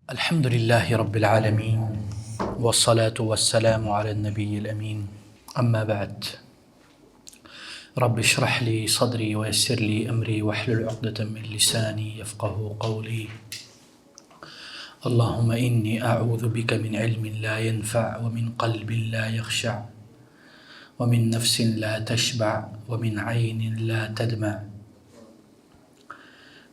الحمد لله رب العالمين والصلاة والسلام على النبي الأمين أما بعد رب اشرح لي صدري ويسر لي أمري واحلل عقدة من لساني يفقه قولي اللهم إني أعوذ بك من علم لا ينفع ومن قلب لا يخشع ومن نفس لا تشبع ومن عين لا تدمع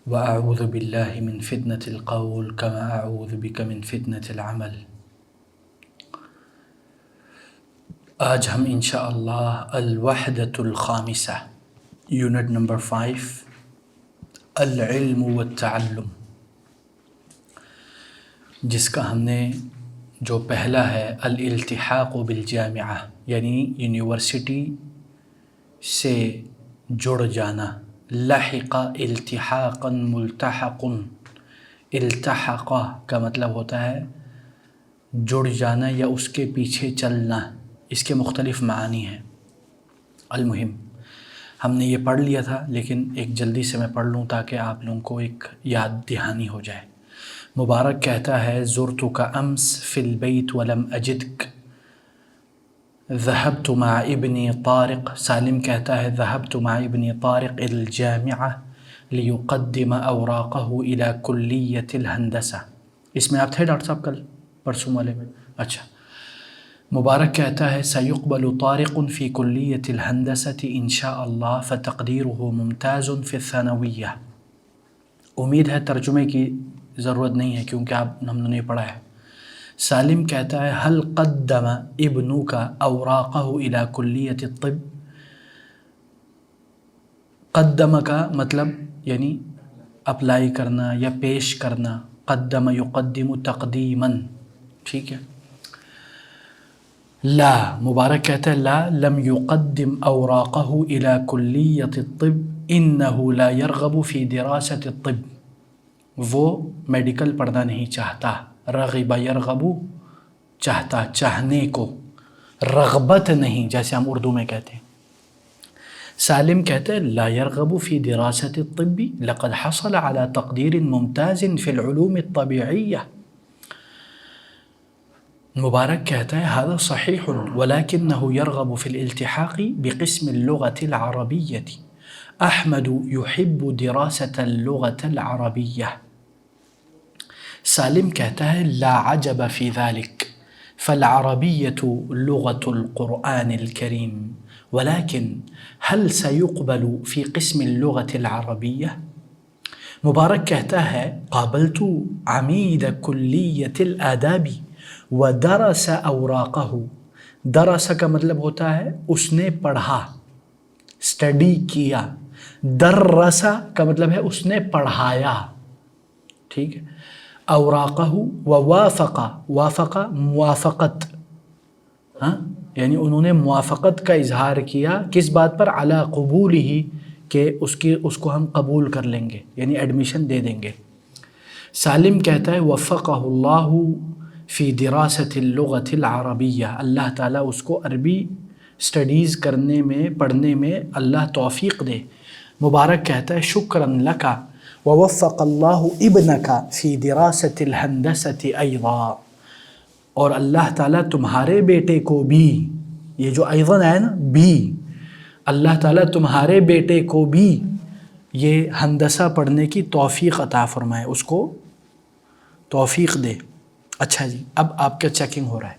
وأعوذ بالله من فتنة القول كما أعوذ بك من فتنة العمل۔ آج ہم انشاءاللہ الوحدۃ الخامسہ یونٹ نمبر 5 العلم والتعلم، جس کا ہم نے جو پہلا ہے الالتحاق بالجامعہ یعنی یونیورسٹی سے جڑ جانا، لحق التحاقا ملتحق، التحق کا مطلب ہوتا ہے جڑ جانا یا اس کے پیچھے چلنا، اس کے مختلف معانی ہیں۔ المہم ہم نے یہ پڑھ لیا تھا لیکن ایک جلدی سے میں پڑھ لوں تاکہ آپ لوگوں کو ایک یاد دہانی ہو جائے۔ مبارک کہتا ہے زرتک امس فی البیت ولم اجدک، ذهبت مع ابنی طارق، سالم کہتا ہے ذهبت مع ابنی طارق الجامعہ لیقدم اوراقه الى کلیۃ الہندسہ۔ اس میں آپ تھے ڈاکٹر صاحب کل پرسوں والے میں؟ اچھا۔ مبارک کہتا ہے سیقبل طارق فی کلیۃ الہندسہ ان شاء اللہ فتقدیرہ ممتاز فی الثانویہ۔ امید ہے ترجمے کی ضرورت نہیں ہے کیونکہ ہم نے پڑھا ہے۔ سالم کہتا ہے هل قدم ابنک اوراقہ الی کلیۃ الطب، قدم کا مطلب یعنی اپلائی کرنا یا پیش کرنا، قدم یقدم تقدیما، ٹھیک ہے۔ لا، مبارک کہتا ہے لا لم یقدم اوراقہ الی کلیۃ الطب انہ لا یرغب فی دراست الطب، وہ میڈیکل پڑھنا نہیں چاہتا۔ رغب یرغب چاہتا، چاہنے کو، رغبت نہیں جیسے ہم اردو میں کہتے ہیں۔ سالم کہتے ہیں لا يرغب في دراسة الطب لقد حصل على تقدير ممتاز في العلوم الطبيعية۔ مبارک کہتا ہے هذا صحيح ولكنه يرغب في الالتحاق بقسم اللغة العربية، أحمد يحب دراسة اللغة العربية۔ سالم کہتا ہے لا عجب في ذلك فالعربية لغة القرآن الكريم ولكن هل سيقبل في قسم اللغة العربية؟ مبارک کہتا ہے قابلت عمید کلیۃ الآداب ودرس اوراقہ، درس کا مطلب ہوتا ہے اس نے پڑھا، اسٹڈی کیا، درس کا مطلب ہے اس نے پڑھایا، ٹھیک ہے۔ اوراقہ ووافق، وافق موافقت، ہاں یعنی انہوں نے موافقت کا اظہار کیا کس بات پر؟ علی قبولہ، کہ اس کو ہم قبول کر لیں گے یعنی ایڈمیشن دے دیں گے۔ سالم کہتا ہے وفقہ اللہ فی دراست اللغۃ العربیہ، اللہ تعالیٰ اس کو عربی اسٹڈیز کرنے میں، پڑھنے میں اللہ توفیق دے۔ مبارک کہتا ہے شکراً لک ووفق اللہ ابنک فی دراست الہندسۃ ایضا، اور اللہ تعالیٰ تمہارے بیٹے کو بھی، یہ جو ایضاً ہے نا بھی، اللہ تعالیٰ تمہارے بیٹے کو بھی یہ ہندسہ پڑھنے کی توفیق عطا فرمائے، اس کو توفیق دے۔ اچھا جی، اب آپ کا چیکنگ ہو رہا ہے۔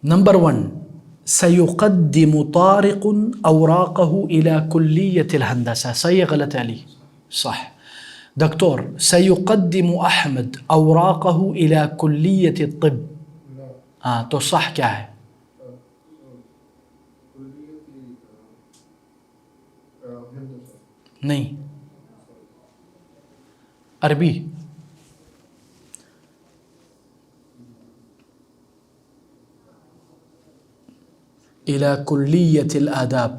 نمبر 1 سیقدم طارق اوراقہ الی کلیۃ الہندسہ، صحیح غلط ہے علی؟ صح۔ دکتور سیقدم احمد اوراقہ الی کلیۃ الطب، ہاں تو صح کیا ہے؟ نہیں، عربی۔ الی کلیۃ الآداب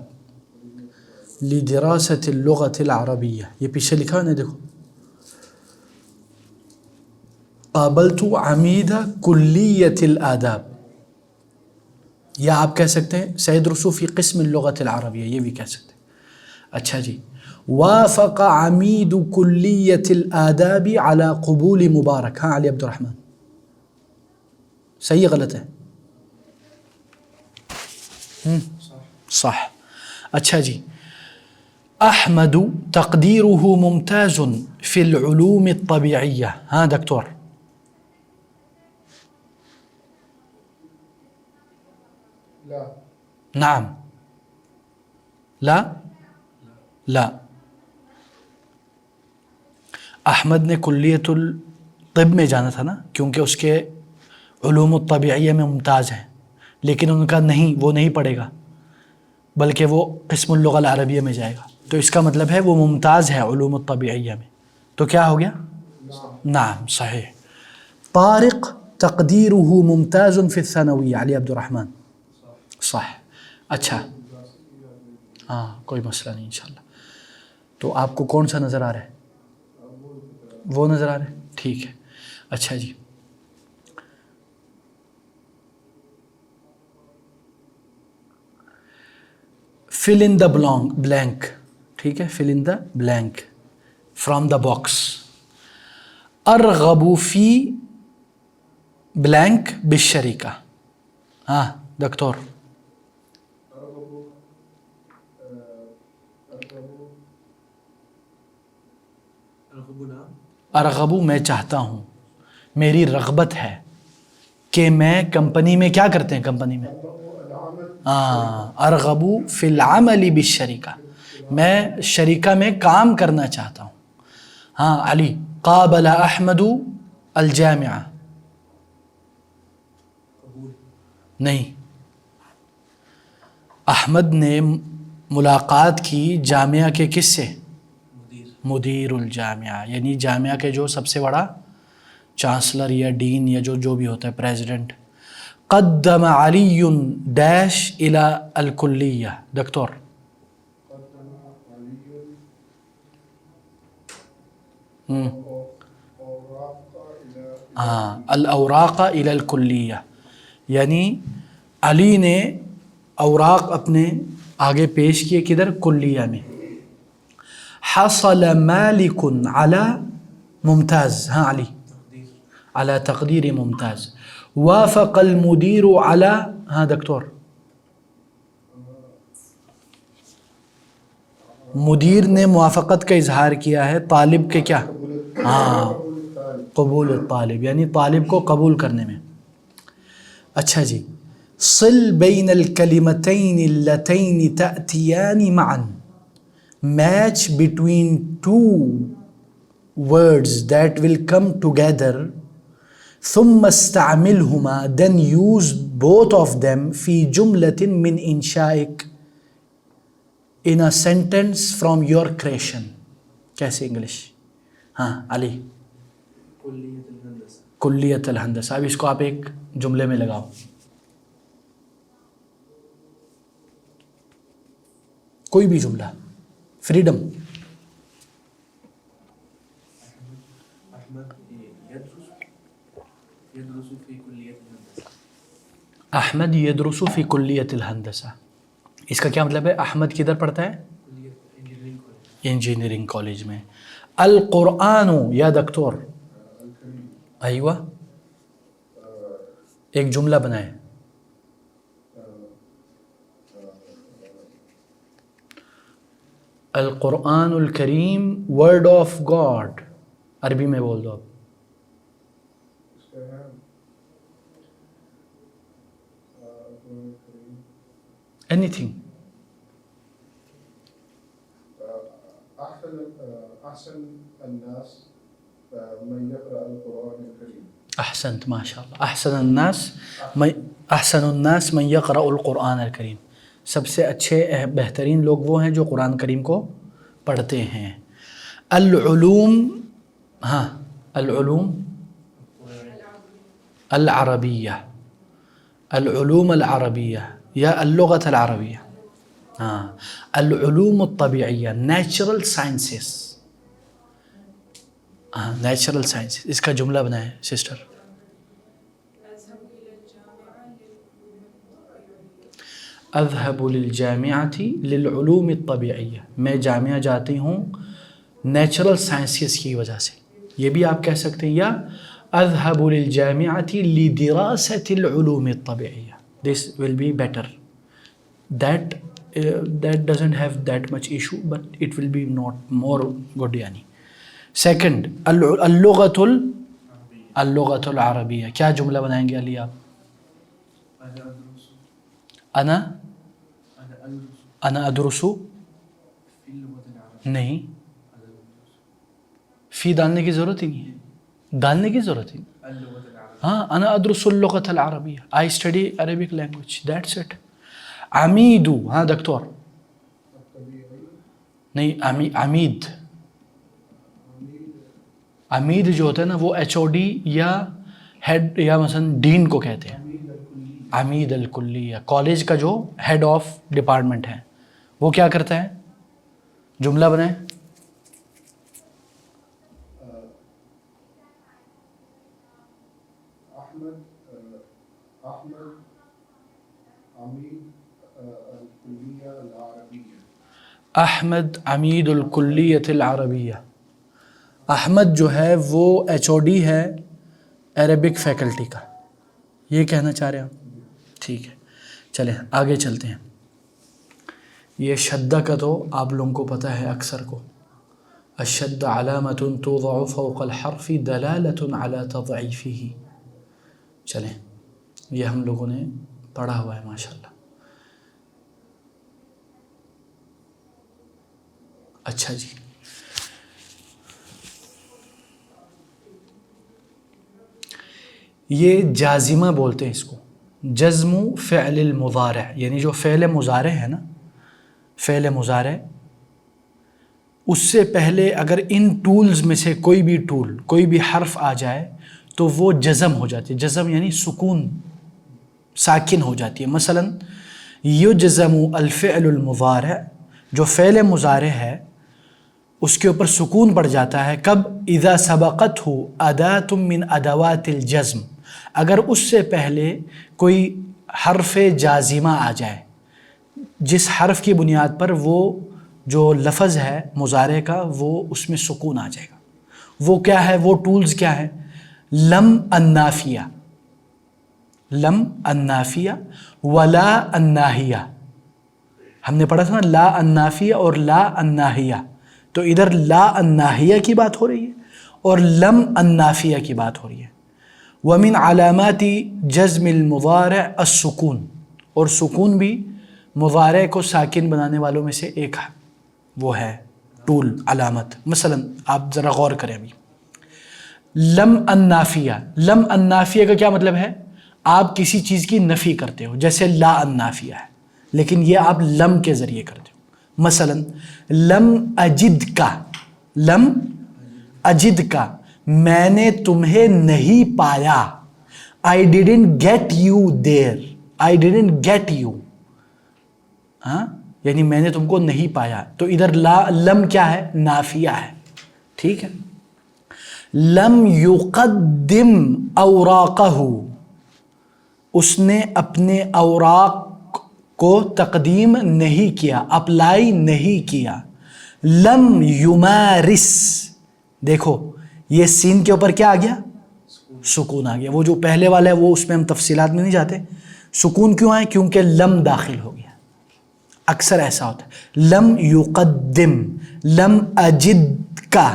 لدراست اللغۃ العربیہ، یہ پیچھے لکھا ہے نا، دیکھو قابلت عمید کلیۃ الآداب، یا آپ کہہ سکتے ہیں سید رسو فی قسم اللغۃ العربیہ، یہ بھی کہہ سکتے ہیں۔ اچھا جی، وافق عمید کلیت الآداب علی قبول مبارک. ہاں علی عبد الرحمن صحیح غلط ہے؟ صح. اچھا جی. احمد تقدیرہ ممتاز فی العلوم الطبیعیہ. ہاں دکتور. لا. نعم. لا لا. احمد نے کلیت الطب میں جانا تھا نا، کیونکہ اس کے علوم الطبیعیہ میں ممتاز ہیں، لیکن ان کا نہیں، وہ نہیں پڑھے گا بلکہ وہ قسم اللغہ العربیہ میں جائے گا. تو اس کا مطلب ہے وہ ممتاز ہے علوم الطبیعیہ میں. تو کیا ہو گیا؟ نعم صحیح. طارق تقدیرہ ممتاز فی الثانویہ. علی عبد الرحمن صح. اچھا ہاں کوئی مسئلہ نہیں انشاءاللہ. تو آپ کو کون سا نظر آ رہا ہے؟ وہ نظر آ رہا ہے، ٹھیک ہے. اچھا جی. fill in the blank. ٹھیک ہے، fill in the blank from the box. ارغب فی blank بالشریکہ. ہاں دکتور. ارغب میں چاہتا ہوں، میری رغبت ہے کہ میں کمپنی میں کیا کرتے ہیں، کمپنی میں ارغب فی العمل بالشریکہ، میں شریکہ میں کام کرنا چاہتا ہوں. ہاں علی. قابل احمد الجامعہ. نہیں، احمد نے ملاقات کی جامعہ کے کس سے؟ مدیر الجامعہ، یعنی جامعہ کے جو سب سے بڑا چانسلر یا ڈین یا جو بھی ہوتا ہے، پریزیڈنٹ. قدم علی ڈیش الی الکلیہ. دکتور. ہاں الاوراق الی الکلیہ، یعنی علی نے اوراق اپنے آگے پیش کیے کدھر؟ کلیہ میں. حصل مالک علی ممتاز. ہاں علی. علی تقدیر ممتاز. وافق المدیر علی. ہاں دکتور. مدیر نے موافقت کا اظہار کیا ہے طالب کے کیا؟ ہاں قبول الطالب، یعنی طالب کو قبول کرنے میں. اچھا جی. صل بین الکلمتین اللتین تأتیان معا. match between two words that will come together ثم استعملهما, then use both of them في جملة من إنشائك in a sentence from your creation. کیسے انگلش؟ ہاں علی. کلیت الہندسہ. اب اس کو آپ ایک جملے میں لگاؤ. کوئی بھی جملہ، فریڈم. احمد یدرس فی کلیت الہندسہ. اس کا کیا مطلب ہے؟ احمد کدھر پڑھتا ہے؟ انجینئرنگ کالج میں. القرآن یا دکتور. ایوہ ایک جملہ بنائے. القرآن الکریم ورڈ آف گاڈ. عربی میں بول دو اب. Any thing. احسن الناس من يقرأ القرآن الكريم. احسنت ما شاء اللہ. احسن الناس من يقرأ القرآن الکریم. سب سے اچھے بہترین لوگ وہ ہیں جو قرآن کریم کو پڑھتے ہیں. العلوم. ہاں العلوم العربیہ. العلوم العربیہ یا اللغة العربیہ. ہاں العلوم الطبیعیہ، نیچرل سائنسز. ہاں نیچرل سائنسز. اس کا جملہ بنائیں سسٹر. اذهب للجامعة للعلوم الطبيعية، میں جامعہ جاتی ہوں نیچرل سائنسز کی وجہ سے، یہ بھی آپ کہہ سکتے ہیں. یا اذهب للجامعة لدراسة العلوم الطبيعية. This will be better. That doesn't have that much issue, but it will be not more good يعني. Second, اللغة العربية. کیا جملہ بنائیں گے علی آپ؟ انا ادرس نہیں، فی ڈالنے کی ضرورت ہی نہیں ہے، ڈالنے کی ضرورت ہی نہیں. ہاں، انا ادرس اللغة العربية. I study Arabic language. That's it. عمید. ہاں دکتور نہیں، عمید جو ہوتا ہے نا وہ ایچ او ڈی یا ہیڈ یا مثلا ڈین کو کہتے ہیں. عمید الکلیہ، کالج کا جو ہیڈ آف ڈپارٹمنٹ ہے وہ کیا کرتا ہے؟ جملہ بنائیں. احمد عمید الکلیۃ العربیہ. احمد جو ہے وہ ایچ او ڈی ہے عربک فیکلٹی کا، یہ کہنا چاہ رہے ہیں آپ؟ ٹھیک ہے، چلیں آگے چلتے ہیں. یہ شدہ کا تو آپ لوگوں کو پتہ ہے اکثر کو، الشد علامۃ توضع فوق الحرف دلالۃ علی تضعیفہ. چلیں یہ ہم لوگوں نے پڑھا ہوا ہے ماشاءاللہ. اچھا جی، یہ جازمہ بولتے ہیں اس کو، جزم فعل المضارع، یعنی جو فعل مضارع ہے نا، فعل مضارع اس سے پہلے اگر ان ٹولز میں سے کوئی بھی ٹول، کوئی بھی حرف آ جائے تو وہ جزم ہو جاتی ہے. جزم یعنی سکون، ساکن ہو جاتی ہے. مثلا یجزم الفعل المضارع، جو فعل مضارع ہے اس کے اوپر سکون پڑ جاتا ہے. کب؟ اذا سبقتہ اداۃ من ادوات الجزم، اگر اس سے پہلے کوئی حرف جازمہ آ جائے، جس حرف کی بنیاد پر وہ جو لفظ ہے مضارع کا وہ اس میں سکون آ جائے گا. وہ کیا ہے؟ وہ ٹولز کیا ہے؟ لم النافیہ، لم النافیہ ولا الناہیہ. ہم نے پڑھا تھا نا لا النافیہ اور لا الناہیہ، تو ادھر لا الناہیہ کی بات ہو رہی ہے اور لم النافیہ کی بات ہو رہی ہے. ومن علامات جزم المضارع السکون، اور سکون بھی مضارع کو ساکن بنانے والوں میں سے ایک وہ ہے ٹول، علامت. مثلا آپ ذرا غور کریں ابھی، لم النافیہ، لم النافیہ کا کیا مطلب ہے؟ آپ کسی چیز کی نفی کرتے ہو، جیسے لا النافیہ ہے، لیکن یہ آپ لم کے ذریعے کرتے ہو. مثلا لم اجد کا، لم اجد کا، میں نے تمہیں نہیں پایا. I didn't get you there. I didn't get you. ہاں، یعنی میں نے تم کو نہیں پایا. تو ادھر لم کیا ہے؟ نافیہ ہے. ٹھیک ہے. لم یقدم اوراقہ، اس نے اپنے اوراق کو تقدیم نہیں کیا، اپلائی نہیں کیا. لم یمارس، دیکھو یہ سین کے اوپر کیا آ گیا؟ سکون آ گیا. وہ جو پہلے والا ہے وہ اس میں ہم تفصیلات میں نہیں جاتے. سکون کیوں آئے؟ کیونکہ لم داخل ہو گیا. اکثر ایسا ہوتا ہے. لم یقدم، لم اجد کا،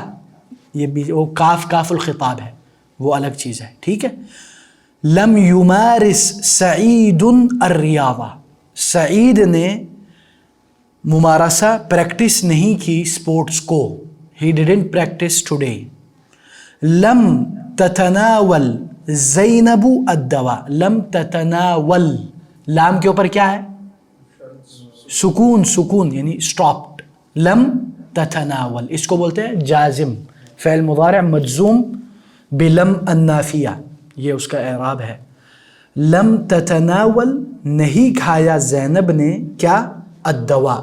یہ بھی وہ کاف الخطاب ہے، وہ الگ چیز ہے. ٹھیک ہے. لم یمارس سعید الریاضہ، سعید نے ممارسہ پریکٹس نہیں کی اسپورٹس کو. He didn't practice today. لم تتناول زینب الدواء، لم تتناول، لام کے اوپر کیا ہے؟ سکون، سکون یعنی اسٹاپڈ. لم تتناول اس کو بولتے ہیں جازم، فعل مضارع مجزوم بلم النافیہ، یہ اس کا اعراب ہے. لم تتناول، نہیں کھایا زینب نے کیا؟ الدواء.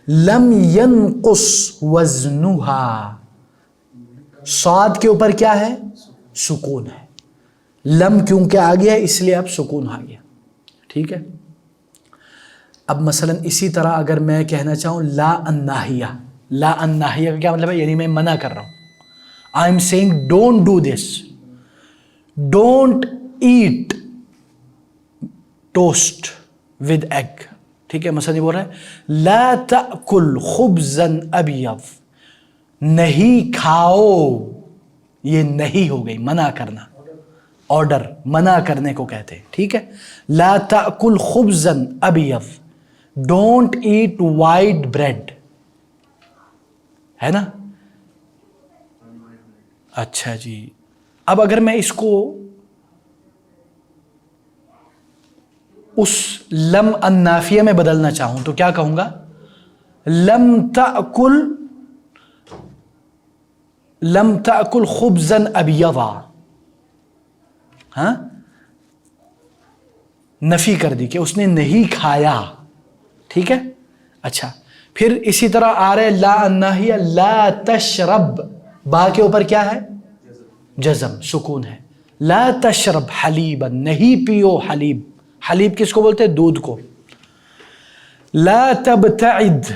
لم ينقص وزنها، صاد کے اوپر کیا ہے؟ سکون ہے. لم کیونکہ آ گیا اس لیے اب سکون آ گیا. ٹھیک ہے. اب مثلا اسی طرح اگر میں کہنا چاہوں لا الناہیہ، لا الناہیہ کا کیا مطلب ہے؟ یعنی میں منع کر رہا ہوں. I am saying don't do this, don't eat toast with egg. ٹھیک ہے، مثلا یہ بول رہا ہے لا تأکل خبزا ابیض، نہیں کھاؤ. یہ نہیں ہو گئی منع کرنا، آرڈر، منع کرنے کو کہتے ہیں. ٹھیک ہے، لا تأکل خبزا ابیض، ڈونٹ ایٹ وائٹ بریڈ، ہے نا؟ اچھا جی، اب اگر میں اس کو اس لم النافیہ میں بدلنا چاہوں تو کیا کہوں گا؟ لم تأکل خبزا ابیضا. ہاں، نفی کر دی کہ اس نے نہیں کھایا. ٹھیک ہے، اچھا پھر اسی طرح آ رہے لا الناہیہ لا تشرب، با کے اوپر کیا ہے؟ جزم، سکون ہے. لا تشرب حلیبا، نہیں پیو حلیب. حلیب کس کو بولتے ہیں؟ دودھ کو. لا تبتعد،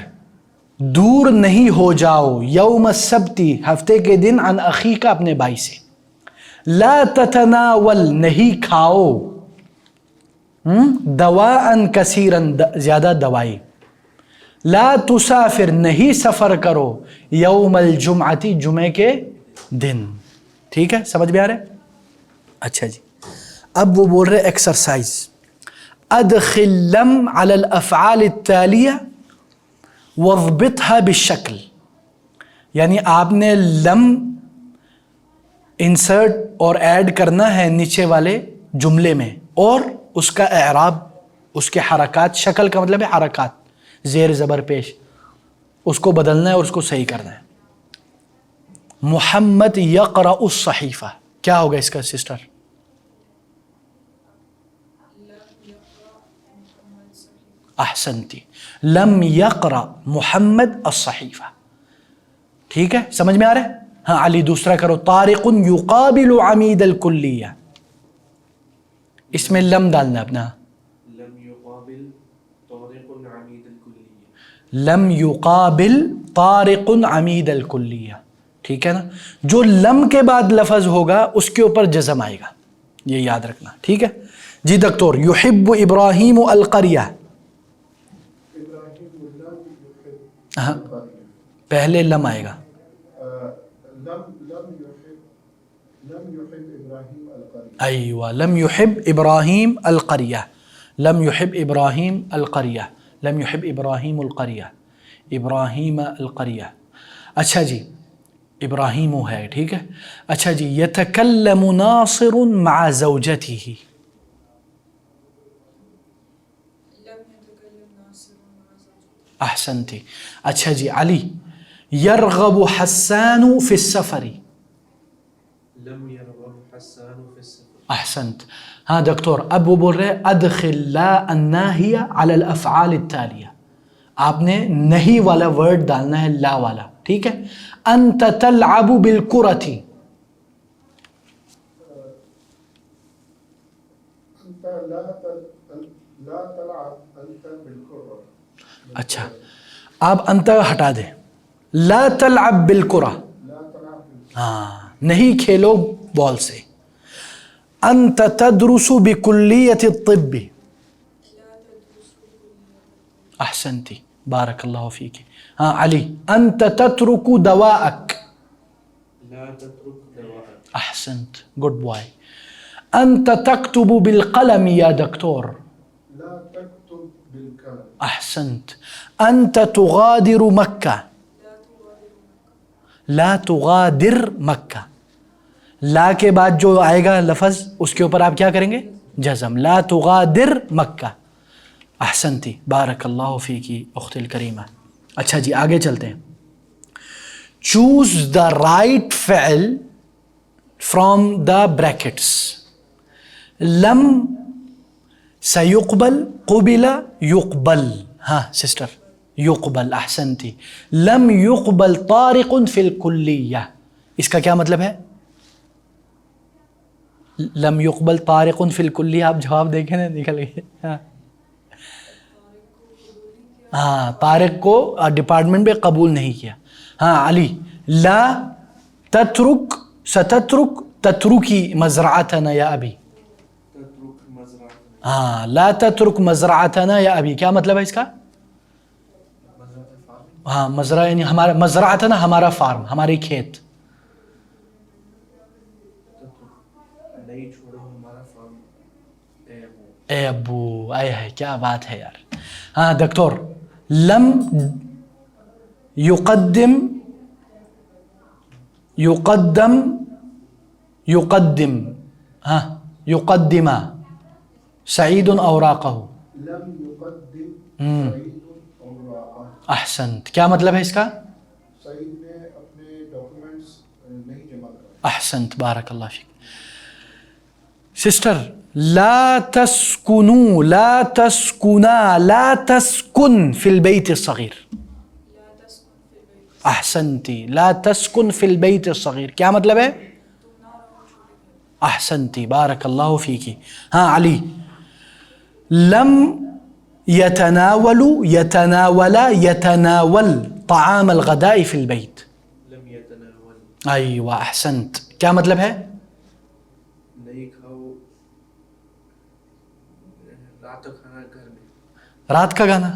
دور نہیں ہو جاؤ. یوم السبت، ہفتے کے دن، عن اخیک، اپنے بھائی سے. لا تتناول، نہیں کھاؤ. دواء کثیرا، زیادہ دوائی. لا تسافر، نہیں سفر کرو. یوم الجمعۃ، جمعے کے دن. ٹھیک ہے، سمجھ میں آ رہا ہے؟ اچھا جی، اب وہ بول رہے ایکسرسائز. ادخل لم علی الافعال التالیہ واضبطها بالشکل، یعنی آپ نے لم انسرٹ اور ایڈ کرنا ہے نیچے والے جملے میں، اور اس کا اعراب، اس کے حرکات، شکل کا مطلب ہے حرکات، زیر زبر پیش، اس کو بدلنا ہے اور اس کو صحیح کرنا ہے. محمد یقرأ الصحیفہ، کیا ہوگا اس کا سسٹر؟ احسنتی، لم یقرأ محمد الصحیفہ. ٹھیک ہے، سمجھ میں آ رہا ہے؟ ہاں علی دوسرا کرو. طارق یقابل عمید الکلیہ، اس میں لم ڈالنا اپنا. لم يقابل طارق عميد الكلية. لم يقابل طارق عمید الکلیہ. ٹھیک ہے نا، جو لم کے بعد لفظ ہوگا اس کے اوپر جزم آئے گا، یہ یاد رکھنا. ٹھیک ہے جی دکتور. یحب ابراہیم القریہ، ہاں پہلے لم آئے گا. ایوہ، لم يحب ابراہیم القریہ، لم يحب ابراہیم القریہ، لم يحب ابراہیم القریہ، ابراہیم القریہ. اچھا جی، ابراہیم ہے. ٹھیک ہے، اچھا جی. یتکلم ناصر مع زوجته، احسنتی. اچھا جی علی. یرغب حسان فی السفر، لم يرغب حسان في السفر. احسنت. ہاں دکتور، اب وہ بول رہے ہیں ادخل لا الناہیہ علی الافعال التالیہ، آپ نے نہیں والا ورڈ ڈالنا ہے، لا والا. ٹھیک ہے. انت تلعب بالکرۃ، اچھا آپ انت ہٹا دیں، لا تلعب بالکرہ، ہاں نہیں کھیلو بال سے. انت تدرس بکلیۃ الطب، احسنتی، بارک اللہ فیک. ہاں علی. انت تترک دواءک، لا تترك دواءك. احسنت، گڈ بوائے. انت تکتب بالقلم یا دکتور، لا تكتب بالقلم. احسنت. انت تغادر مکہ، لا تغادر مکہ، لا کے بعد جو آئے گا لفظ اس کے اوپر آپ کیا کریں گے؟ جزم. لا تغادر مکہ، احسنتی، بارک اللہ فیکی اخت الکریمہ. اچھا جی آگے چلتے ہیں. چوز دا رائٹ فعل فرام دا بریکٹس. لم سیقبل، قبل، یقبل. ہاں سسٹر، یقبل، احسنتی. لم یقبل طارق فی الکلیہ، اس کا کیا مطلب ہے؟ لم یقبل طارق فی الکلیہ، آپ جواب دیکھیں نا، نکل گئے. ہاں ہاں طارق کو ڈپارٹمنٹ پہ قبول نہیں کیا. ہاں علی لا تترک ستترک تترکی مزرعتنا یا ابی. تترك مزرعتنا. ہاں لا تترک مزرعتنا یا ابی کیا مطلب ہے اس کا؟ ہاں مزرعہ یعنی ہمارا مزرعتنا ہمارا فارم ہماری کھیت. نہیں چھوڑو ہمارا فارم اے ابو. اے ابو آئے ہے کیا بات ہے یار. ہاں دکتور لم يقدم ہاں يقدم سعید اوراقہ. لم يقدم سعید اوراقہ. احسنت کیا مطلب ہے اس کا؟ سعید نے اپنے ڈاکومنٹس نہیں جمع کرائے. احسنت بارک اللہ فیک. سسٹر لا تسکنوا لا تسکنا لا تسکن فی البیت الصغیر. احسنتی لا تسکن فی البیت الصغیر کیا مطلب ہے؟ احسنتی بارک اللہ فیکی. ہاں علی لم يتناول طعام الغداء فی البیت. لم يتناول. ایوہ احسنت کیا مطلب ہے؟ نہیں کھاؤ رات کا کھانا گھر میں. رات کا گانا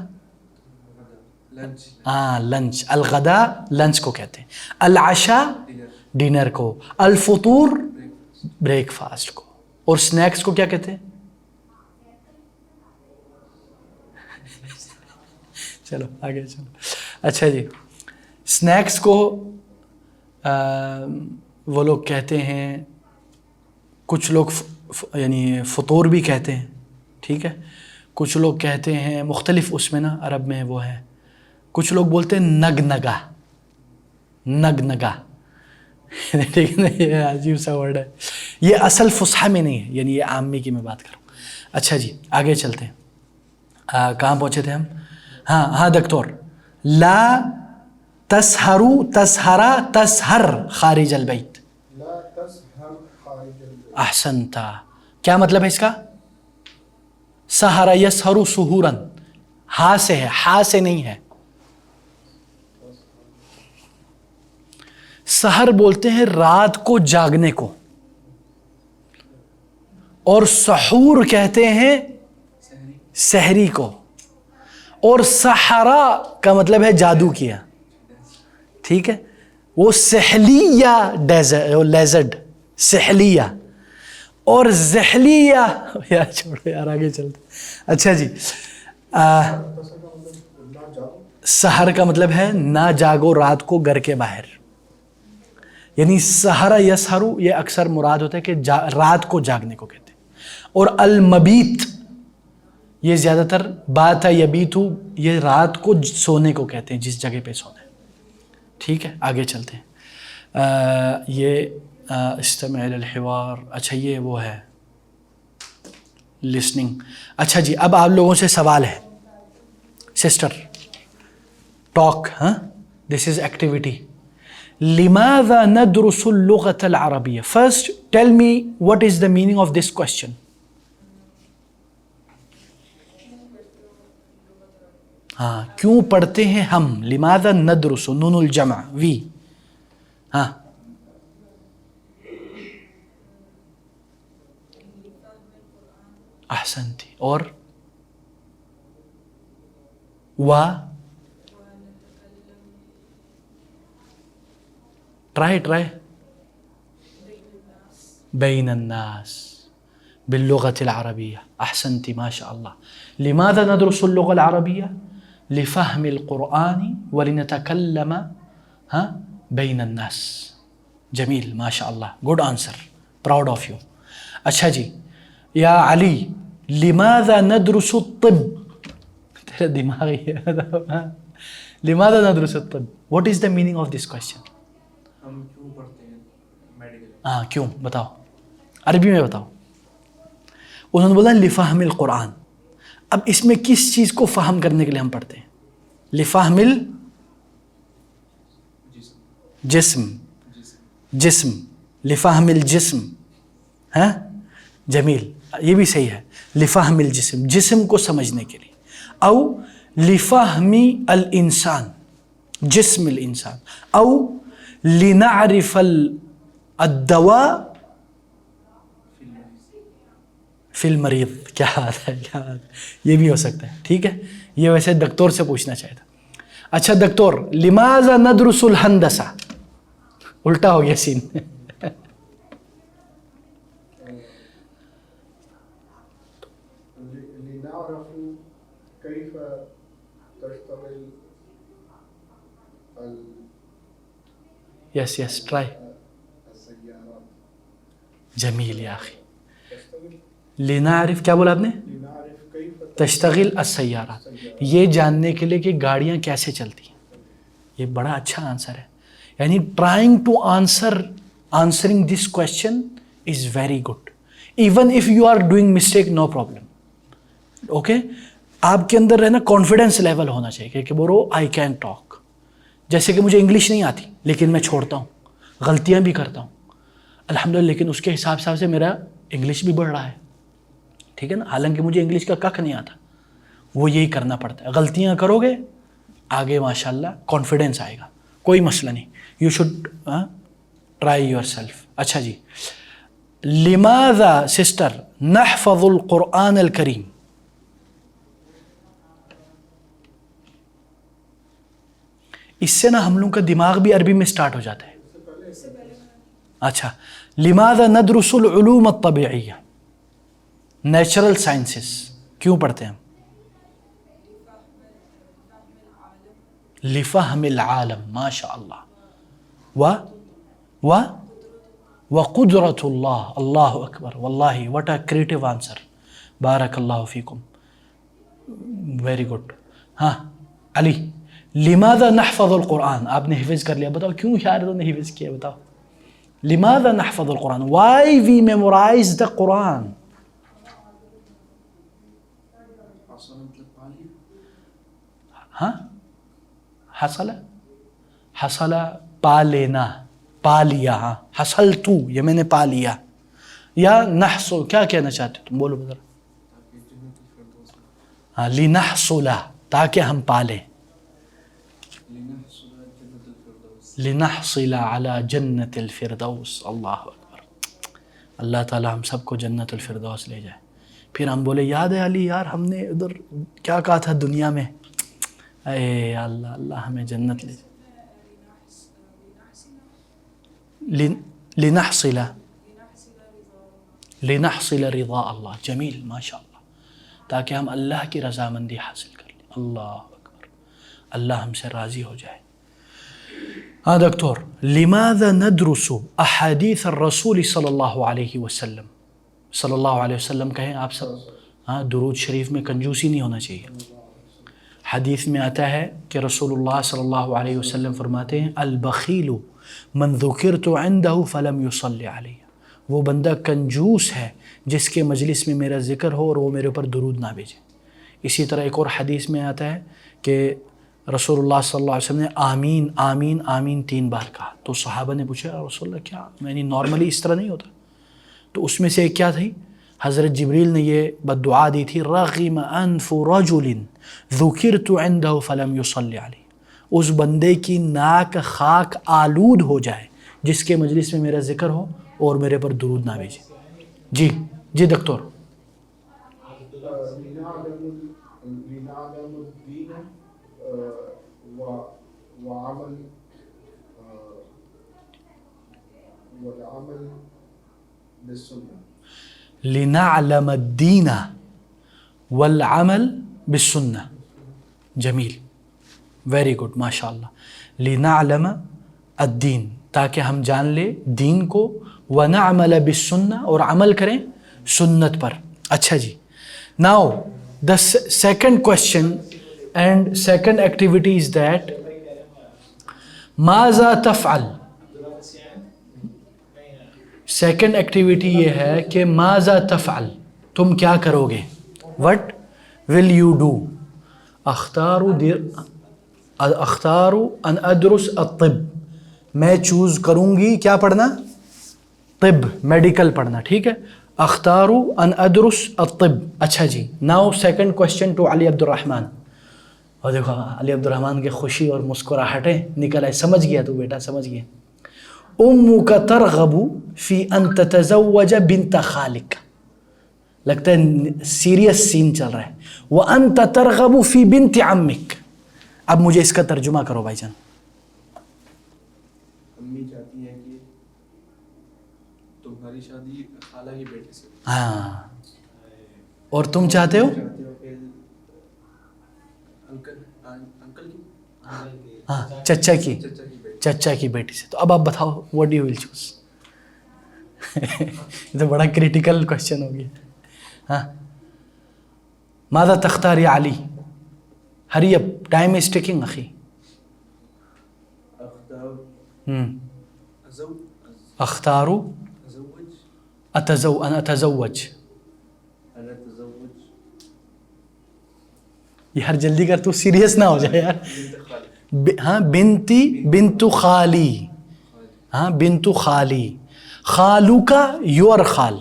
لنچ. ہاں لنچ. الغداء لنچ کو کہتے ہیں. العشاء ڈنر کو. الفطور بریک فاسٹ کو. اور سنیکس کو کیا کہتے ہیں؟ چلو آگے چلو. اچھا جی سنیکس کو وہ لوگ کہتے ہیں کچھ لوگ یعنی فطور بھی کہتے ہیں ٹھیک ہے. کچھ لوگ کہتے ہیں مختلف اس میں نا عرب میں وہ ہے. کچھ لوگ بولتے ہیں نگنگا نگنگا ٹھیک ہے نا. یہ عجیب سا ورڈ ہے. یہ اصل فصحا میں نہیں ہے یعنی یہ عامی کی میں بات کروں. اچھا جی آگے چلتے ہیں. کہاں پہنچے تھے ہم؟ ہاں دکتور لا تسہرو تسہرا تسہر خارج البیت. لا تسہر خارج البیت. احسنتا کیا مطلب ہے اس کا؟ سہر یسہر سہورن ہا سے ہے ہا سے نہیں ہے. سحر بولتے ہیں رات کو جاگنے کو اور سحور کہتے ہیں سحری کو. اور سحرا کا مطلب ہے جادو کیا ٹھیک ہے. وہ سحلیہ لیزرڈ سحلیہ اور زحلیہ یار چھوڑو یار آگے چلتے. اچھا جی سحر کا مطلب ہے نہ جاگو رات کو گھر کے باہر. یعنی سحر یسحرو یہ اکثر مراد ہوتا ہے کہ رات کو جاگنے کو کہتے ہیں. اور المبیت یہ زیادہ تر بات ہے یبیتو یہ رات کو سونے کو کہتے ہیں جس جگہ پہ سونا ہے ٹھیک ہے. آگے چلتے ہیں. یہ استمع الحوار. اچھا یہ وہ ہے لسننگ. اچھا جی اب آپ لوگوں سے سوال ہے سسٹر ٹاک. ہاں دس از ایکٹیویٹی. لماذا ندرس اللغة العربية؟ First tell me what is the meaning of this question. ہاں کیوں پڑھتے ہیں ہم؟ لماذا ندرس نون الجمع وی. ہاں احسنتی. اور ٹرائی بین الناس باللغة العربية. احسنتی ما شاء الله. لماذا ندرس اللغة العربية؟ لفهم القرآن ولنتكلم بين الناس. جمیل ما شاء اللہ good answer proud of you. اچھا جی یا علی لماذا ندرس الطب؟ تیرا دماغ ہی ہے. لماذا ندرس الطب؟ what is the meaning of this question? ہم کیوں پڑھتے ہیں میڈیکل. ہاں کیوں بتاؤ عربی میں بتاؤ. انہوں نے بولا لفہم القرآن. اب اس میں کس چیز کو فہم کرنے کے لیے ہم پڑھتے ہیں؟ لفہم جسم لفہم الجسم. ہاں جمیل یہ بھی صحیح ہے. لفہم الجسم جسم کو سمجھنے کے لیے. او لفهم الإنسان جسم الإنسان أو لنعرف الدواء فی المریض. کیا بات ہے، کیا بات ہے، یہ بھی ہو سکتا ہے. ٹھیک ہے، یہ ویسے دکتور سے پوچھنا چاہیے تھا. اچھا دکتور، لماذا ندرس الہندسہ؟ الٹا ہو گیا سین. لنعرف كيف تشتغل یس یس ٹرائی. السيارات. جمیل یا اخی. تشتغل لنعرف، کیا بولا آپ نے؟ لنعرف كيف تشتغل السیارات، یہ جاننے کے لیے کہ گاڑیاں کیسے چلتی ہیں. یہ بڑا اچھا آنسر ہے. یعنی trying to answering this question is very good. Even if you are doing mistake, no problem. Okay, آپ کے اندر ہے نا کانفیڈینس لیول ہونا چاہیے کہ برو آئی کین ٹاک. جیسے کہ مجھے انگلش نہیں آتی لیکن میں چھوڑتا ہوں، غلطیاں بھی کرتا ہوں الحمدللہ، لیکن اس کے حساب سے میرا انگلش بھی بڑھ رہا ہے. ٹھیک ہے نا، حالانکہ مجھے انگلش کا ککھ نہیں آتا، وہ یہی کرنا پڑتا ہے. غلطیاں کرو گے آگے ماشاءاللہ کانفیڈینس آئے گا، کوئی مسئلہ نہیں. You should try your self. اچھا جی، لماذا سسٹر نحفظ القرآن الکریم؟ اس سے نا ہم لوگوں کا دماغ بھی عربی میں سٹارٹ ہو جاتا ہے. اچھا، لماذا ندرس العلوم الطبیعیہ، نیچرل سائنسز کیوں پڑھتے ہیں ہم؟ لفہم العالم. ماشاء اللہ. وقدرت اللہ. اللہ اکبر، واللہ what a creative answer. بارک اللہ فیکم، ویری گڈ. ہاں علی، لماذا نحفظ القرآن؟ آپ نے حفظ کر لیا، بتاؤ کیوں یار تو نے حفظ کیا؟ بتاؤ لماذا نحفظ القرآن؟ why we memorize the Quran؟ ہاں، حصل پا لینا، پا لیا. ہاں، حصل تو، یہ میں نے پا لیا. یا نحصل، کیا کہنا چاہتے ہو تم؟ بولو ذرا. ہاں، لنحصل، تاکہ ہم پالیں. لنحصل علی جنت الفردوس. اللہ اکبر. اللہ تعالی ہم سب کو جنت الفردوس لے جائے. پھر ہم بولے یاد ہے علی یار ہم نے ادھر کیا کہا تھا دنیا میں؟ اے اللہ، اللہ ہمیں جنت لے جائے. لنحصل رضا اللہ. جمیل، ماشاء اللہ، تاکہ ہم اللہ کی رضامندی حاصل کر لیں. اللہ اکبر، اللہ ہم سے راضی ہو جائے. ہاں دکتور، لماذا ندرس احادیث الرسول صلی اللہ علیہ وسلم؟ صلی اللہ علیہ وسلم کہیں آپ سب. ہاں، درود شریف میں کنجوسی نہیں ہونا چاہیے. حدیث میں آتا ہے کہ رسول اللہ صلی اللہ علیہ وسلم فرماتے ہیں البخیل من ذکرت عنده فلم يصلی علیہ. وہ بندہ کنجوس ہے جس کے مجلس میں میرا ذکر ہو اور وہ میرے اوپر درود نہ بھیجے. اسی طرح ایک اور حدیث میں آتا ہے کہ رسول اللہ صلی اللہ علیہ وسلم نے آمین آمین آمین 3 بار کہا. تو صحابہ نے پوچھا رسول اللہ کیا یعنی نارملی اس طرح نہیں ہوتا؟ تو اس میں سے کیا تھی؟ حضرت جبریل نے یہ بددعا دی تھی رغم انف رجل ذکرت عنده فلم يصلی علیہ. اس بندے کی ناک خاک آلود ہو جائے جس کے مجلس میں میرا ذکر ہو اور میرے پر درود نہ بھیجے. جی جی دکتور. لنعلم الدين وعمل والعمل بالسنة. لنعلم الدین والعمل بالسنہ. جمیل، ویری گڈ، ماشاء اللہ. لنعلم الدین، تاکہ ہم جان لیں دین کو، ونعمل بالسنہ، اور عمل کریں سنت پر. اچھا جی، now the second question and second activity is that ماذا تفعل. سیکنڈ ایکٹیویٹی یہ ہے کہ ماذا تفعل، تم کیا کرو گے. what will you do. اختار ان ادرس الطب، میں چوز کروں گی کیا پڑھنا؟ طب، میڈیکل پڑھنا. ٹھیک ہے، اختار ان ادرس الطب. اچھا جی، ناؤ سیکنڈ کوشچن ٹو علی عبد الرحمن. اور دیکھو علی عبد الرحمن کی خوشی اور مسکراہٹیں نکل آئے. سمجھ گیا تو بیٹا, سمجھ گیا. امک ترغب فی ان تتزوج بنت خالک, لگتا ہے سیریس سین چل رہا ہے. وانت ترغب فی بنت عمک. اب مجھے اس کا ترجمہ کرو بھائی جان. امی چاہتی ہیں کہ تمہاری شادی خالہ کی بیٹے سے. ہاں, اور تم چاہتے ہو کہ انکل کی ہاں چچا کی چچا کی بیٹی. چچا کی بیٹی سے. تو اب آپ بتاؤ واٹ یو ول چوز. یہ تو بڑا کریٹیکل کوشچن ہو گیا. ہاں, ماذا تختار یا علی؟ ہری اپ, ٹائم از ٹیکنگ اخی. اختار ان اتزوج. یہ ہر جلدی کر, تو سیریس نہ ہو جائے یار. ہاں بنتی بنت خالی. ہاں بنت خالی. خالو کا یور خال,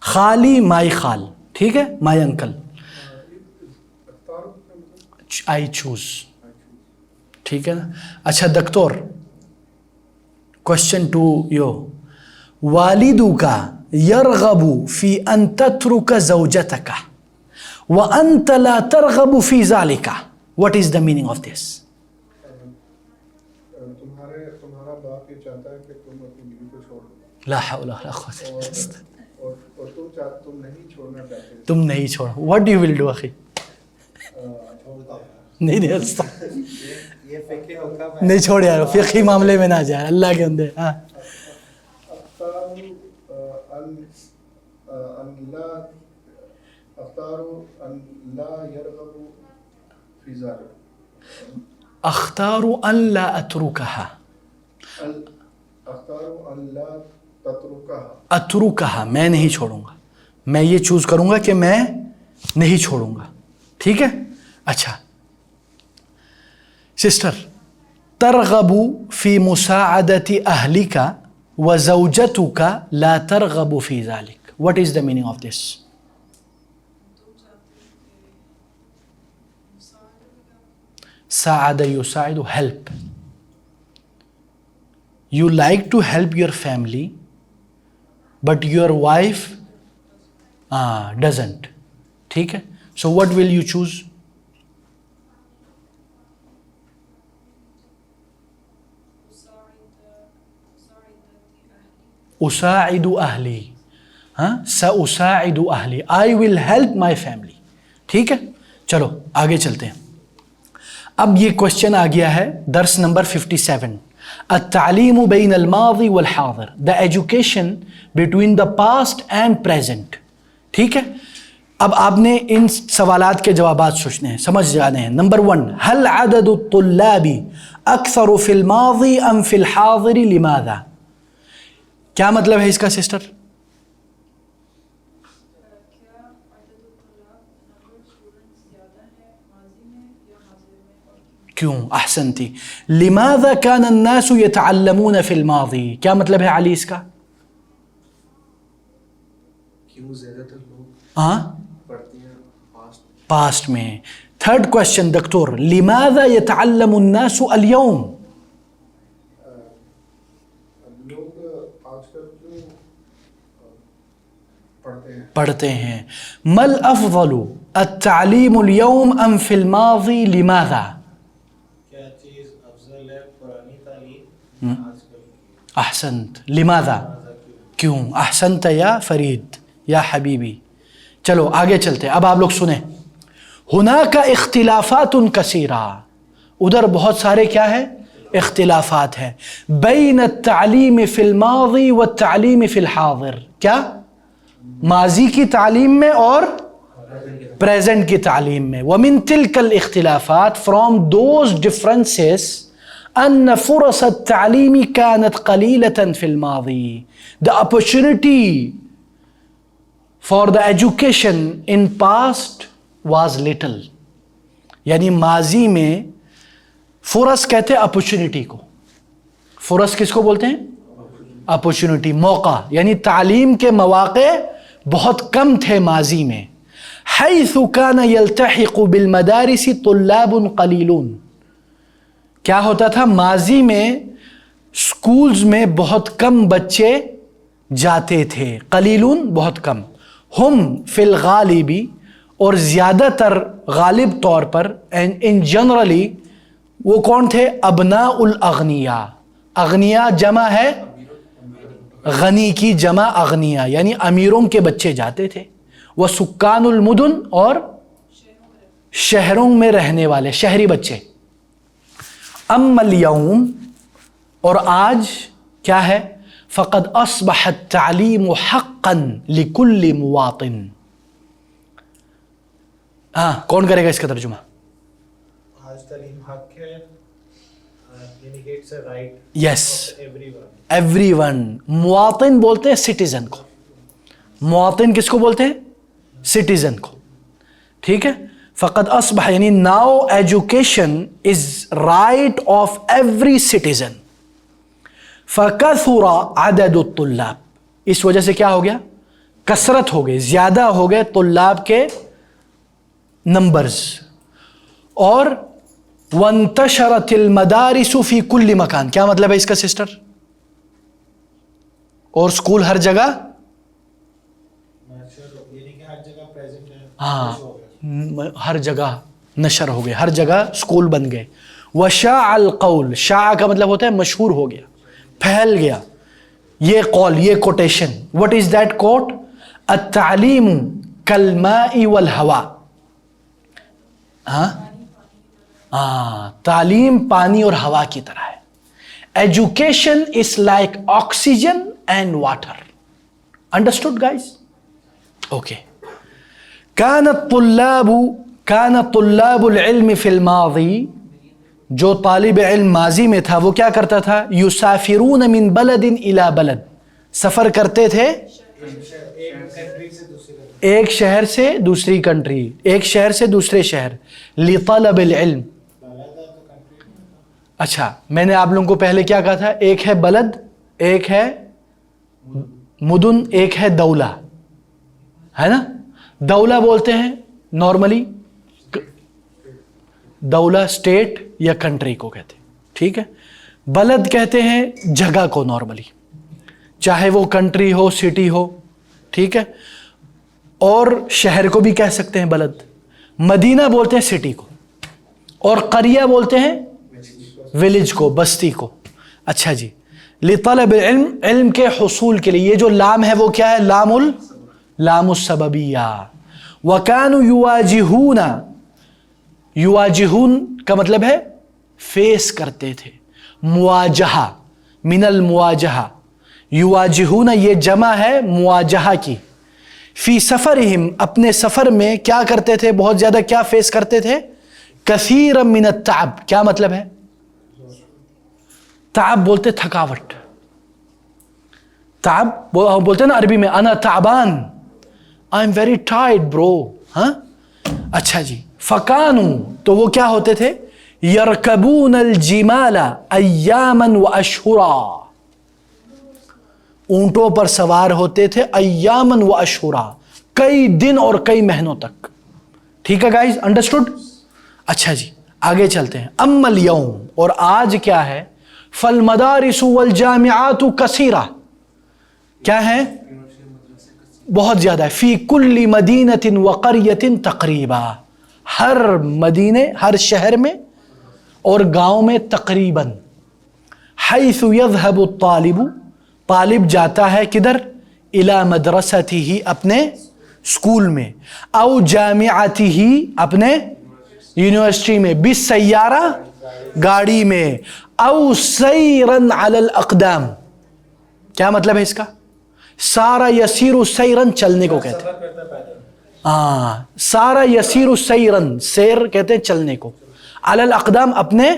خالی مائی خال, ٹھیک ہے, مائی انکل. آئی چوز, ٹھیک ہے نا. اچھا دکتور, کوشچن ٹو یو. والدک یرغب فی ان تترک زوجتک وانت لا ترغب فی ذلک. What is the meaning of this? تمہارا باپ یہ چاہتا ہے کہ تم اپنی بیوی کو چھوڑ دو. لا حول ولا قوت الا باللہ. اور تم نہیں چھوڑنا چاہتے. تم نہیں چھوڑ. What you will do اخی؟ نہیں دے سکتا, نہیں چھوڑ یار, فقہی معاملے میں نہ جائے, اللہ کے اندر. ہاں اختار ان لا اترکها. اترکها میں نہیں چھوڑوں گا, میں یہ چوز کروں گا کہ میں نہیں چھوڑوں گا, ٹھیک ہے. اچھا سسٹر, ترغب فی مساعدت اہلک وزوجتک لا ترغب فی ذلک. What is the meaning of this? ساعد یساعد, help. You like to help your family, but your wife doesn't. ٹھیک ہے. So what will you choose? اساعد اہلی. ہاں ساساعد اہلی, I will help my family. ٹھیک ہے, چلو آگے چلتے ہیں. اب یہ کوشچن آ گیا ہے درس نمبر 57. التعلیم بین الماضی والحاضر, the education between the past and present. ٹھیک ہے. اب آپ نے ان سوالات کے جوابات سوچنے ہیں, سمجھ جانے ہیں. نمبر 1, هل عدد الطلاب اکثر فی الماضی ام فی الحاضر لماذا؟ کیا مطلب ہے اس کا سسٹر؟ کیوں؟ احسنتی. لماذا كان الناس يتعلمون في الماضي؟ کیا مطلب ہے علی اس کا؟ کیوں زیادہ تر لوگ پڑھتے ہیں پاسٹ میں. تھرڈ کوشچن دکتور, لماذا يتعلم الناس اليوم؟ لوگ آج کل کیوں پڑھتے ہیں. ما الافضل التعلیم اليوم ام في الماضي لماذا؟ احسنت. لماذا؟ کیوں؟ احسنت یا فرید یا حبیبی. چلو آگے چلتے. اب آپ لوگ سنیں. هناك اختلافات کثیرہ, ادھر بہت سارے کیا ہے؟ اختلافات ہیں. بین التعلیم فی الماضی والتعلیم فی الحاضر. کیا؟ ماضی کی تعلیم میں اور پریزنٹ کی تعلیم میں. ومن تلک الاختلافات, from those differences, أن فرص التعليم كانت قليلة في الماضي. The opportunity for the education in past was little. یعنی ماضی میں فرص کہتے ہیں اپرچونٹی کو. فرص کس کو بولتے ہیں؟ اپرچونٹی, موقع. یعنی تعلیم کے مواقع بہت کم تھے ماضی میں. حيث كان يلتحق بالمدارس طلاب قليلون. کیا ہوتا تھا ماضی میں سکولز میں بہت کم بچے جاتے تھے. قلیلون بہت کم. ہم فی الغالبی اور زیادہ تر غالب طور پر ان جنرلی وہ کون تھے؟ ابناء الاغنیاء. اغنیاء جمع ہے غنی کی جمع اغنیاء یعنی امیروں کے بچے جاتے تھے. وہ سکان المدن اور شہروں میں رہنے والے شہری بچے. اما اليوم اور آج کیا ہے؟ فقد اصبح التعلیم حقا لكل مواطن. کون کرے گا اس کا ترجمہ؟ آج تعلیم حق ہے یعنی کہ it's a right. Yes everyone. مواطن بولتے ہیں سٹیزن کو. مواطن کس کو بولتے ہیں؟ سٹیزن کو. ٹھیک ہے. فقد اصبح یعنی now education is right of every citizen. فکثر عدد الطلاب. اس وجہ سے کیا ہو گیا؟ کثرت ہو گئی، زیادہ ہو گئے طلاب کے نمبرز. اور وانتشرت المدارس فی کل مکان. کیا مطلب ہے اس کا سسٹر؟ اور سکول ہر جگہ، ہاں ہر جگہ نشر ہو گئے، ہر جگہ سکول بن گئے. وشاع القول. شاع کا مطلب ہوتا ہے مشہور ہو گیا، پھیل گیا یہ قول، یہ quotation. what is that quote؟ التعلیم کالماء والہواء. تعلیم پانی اور ہوا کی طرح ہے. Education is like oxygen and water. Understood guys? Okay. كان طلاب العلم فی الماضی. جو طالب علم ماضی میں تھا وہ کیا کرتا تھا؟ یسافرون من بلد الی بلد. سفر کرتے تھے ایک شہر سے دوسری کنٹری، ایک شہر سے دوسرے شہر. لطلب العلم. اچھا میں نے آپ لوگوں کو پہلے کیا کہا تھا؟ ایک ہے بلد، ایک ہے مدن، ایک ہے دولہ، ہے نا؟ دولہ بولتے ہیں نارملی، دولہ اسٹیٹ یا کنٹری کو کہتے ہیں. ٹھیک ہے. بلد کہتے ہیں جگہ کو نارملی، چاہے وہ کنٹری ہو سٹی ہو. ٹھیک ہے. اور شہر کو بھی کہہ سکتے ہیں بلد. مدینہ بولتے ہیں سٹی کو، اور قریہ بولتے ہیں ولیج کو، بستی کو. اچھا جی. لطلب العلم، علم کے حصول کے لیے. یہ جو لام ہے وہ کیا ہے؟ لام السببیہ. وَكَانُوا يُوَاجِهُونَ. یواجہون کا مطلب ہے فیس کرتے تھے. مواجہہ من المواجہہ. یواجہون یہ جمع ہے مواجہہ کی. فی سفرہم اپنے سفر میں کیا کرتے تھے؟ بہت زیادہ کیا فیس کرتے تھے؟ کثیرا من التعب. کیا مطلب ہے؟ تعب بولتے تھکاوٹ. تعب بولتے ہیں نا عربی میں انا تعبان، آئی ایم ویری ٹائرڈ برو. ہاں اچھا جی. فکانو تو وہ کیا ہوتے تھے؟ یرکبون الجمال ایاما واشہرا. اونٹوں پر سوار ہوتے تھے ایاما واشہرا، کئی دن اور کئی مہینوں تک. ٹھیک ہے گائز، انڈرسٹوڈ؟ اچھا جی آگے چلتے ہیں. اما اليوم اور آج کیا ہے؟ فالمدارس والجامعات کثیرہ. کیا ہے؟ بہت زیادہ ہے. فی کل مدینۃ وقریۃ تقریبا. ہر مدینے، ہر شہر میں اور گاؤں میں تقریباً. حیث یذهب الطالب. طالب جاتا ہے کدھر؟ الی مدرسته اپنے اسکول میں. او جامعته اپنے یونیورسٹی میں. بالسیارہ گاڑی میں. او سیرا علی الاقدام. کیا مطلب ہے اس کا؟ سارا یسیر سیرن چلنے کو کہتے ہیں. سارا یسیر سیرن، سیر کہتے ہیں چلنے کو. علی الاقدام اپنے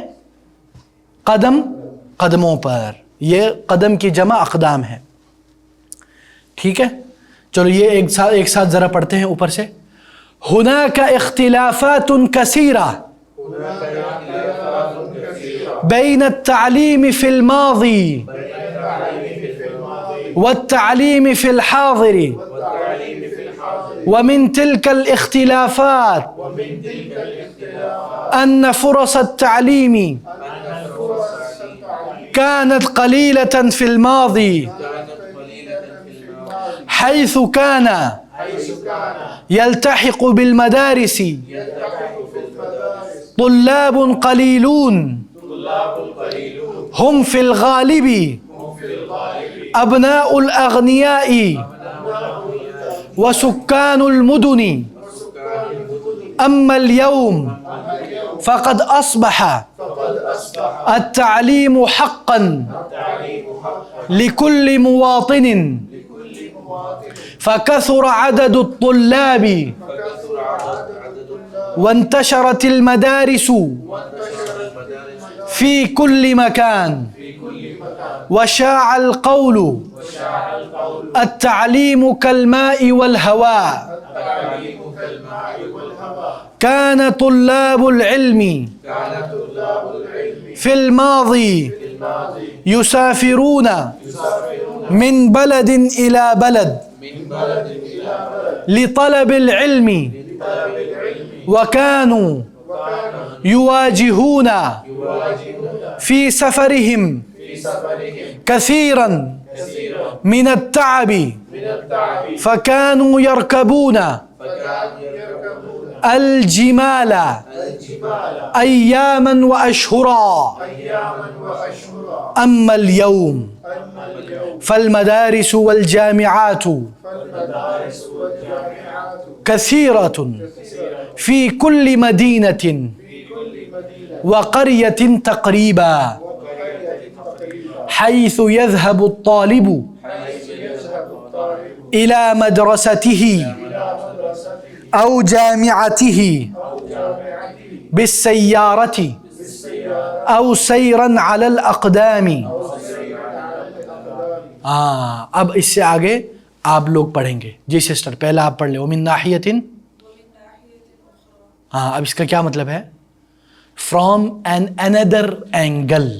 قدموں پر. یہ قدم کی جمع اقدام ہے. ٹھیک ہے. چلو یہ ایک ساتھ ذرا پڑھتے ہیں اوپر سے. ہناک اختلافات کثیرہ بین التعلیم فی الماضی والتعلیم فی الحاضر ومن تلك الاختلافات أن فرص التعليم كانت قليلة في الماضي حيث كان يلتحق بالمدارس طلاب قليلون هم في الغالب أبناء الأغنياء وسكان المدن. أما اليوم فقد أصبح التعليم حقا لكل مواطن، فكثر عدد الطلاب وانتشرت المدارس في كل مكان، وشاع القول التعليم كالماء والهواء. كان طلاب العلم في الماضي يسافرون من بلد إلى بلد لطلب العلم، وكانوا يواجهون في سفرهم كثيرا من التعب، فكانوا يركبون الجمال أياما وأشهرا. أما اليوم فالمدارس والجامعات كثيرة في كل مدينة وقرية تقريبا، حيث يذهب الطالب إلى مدرسته أو جامعته بالسيارة أو سيرا على الأقدام. اب اس سے آگے آپ لوگ پڑھیں گے. جی سسٹر پہلا آپ پڑھ لیں. ومن ناحیۃ. اب اس کا کیا مطلب ہے؟ From an another angle.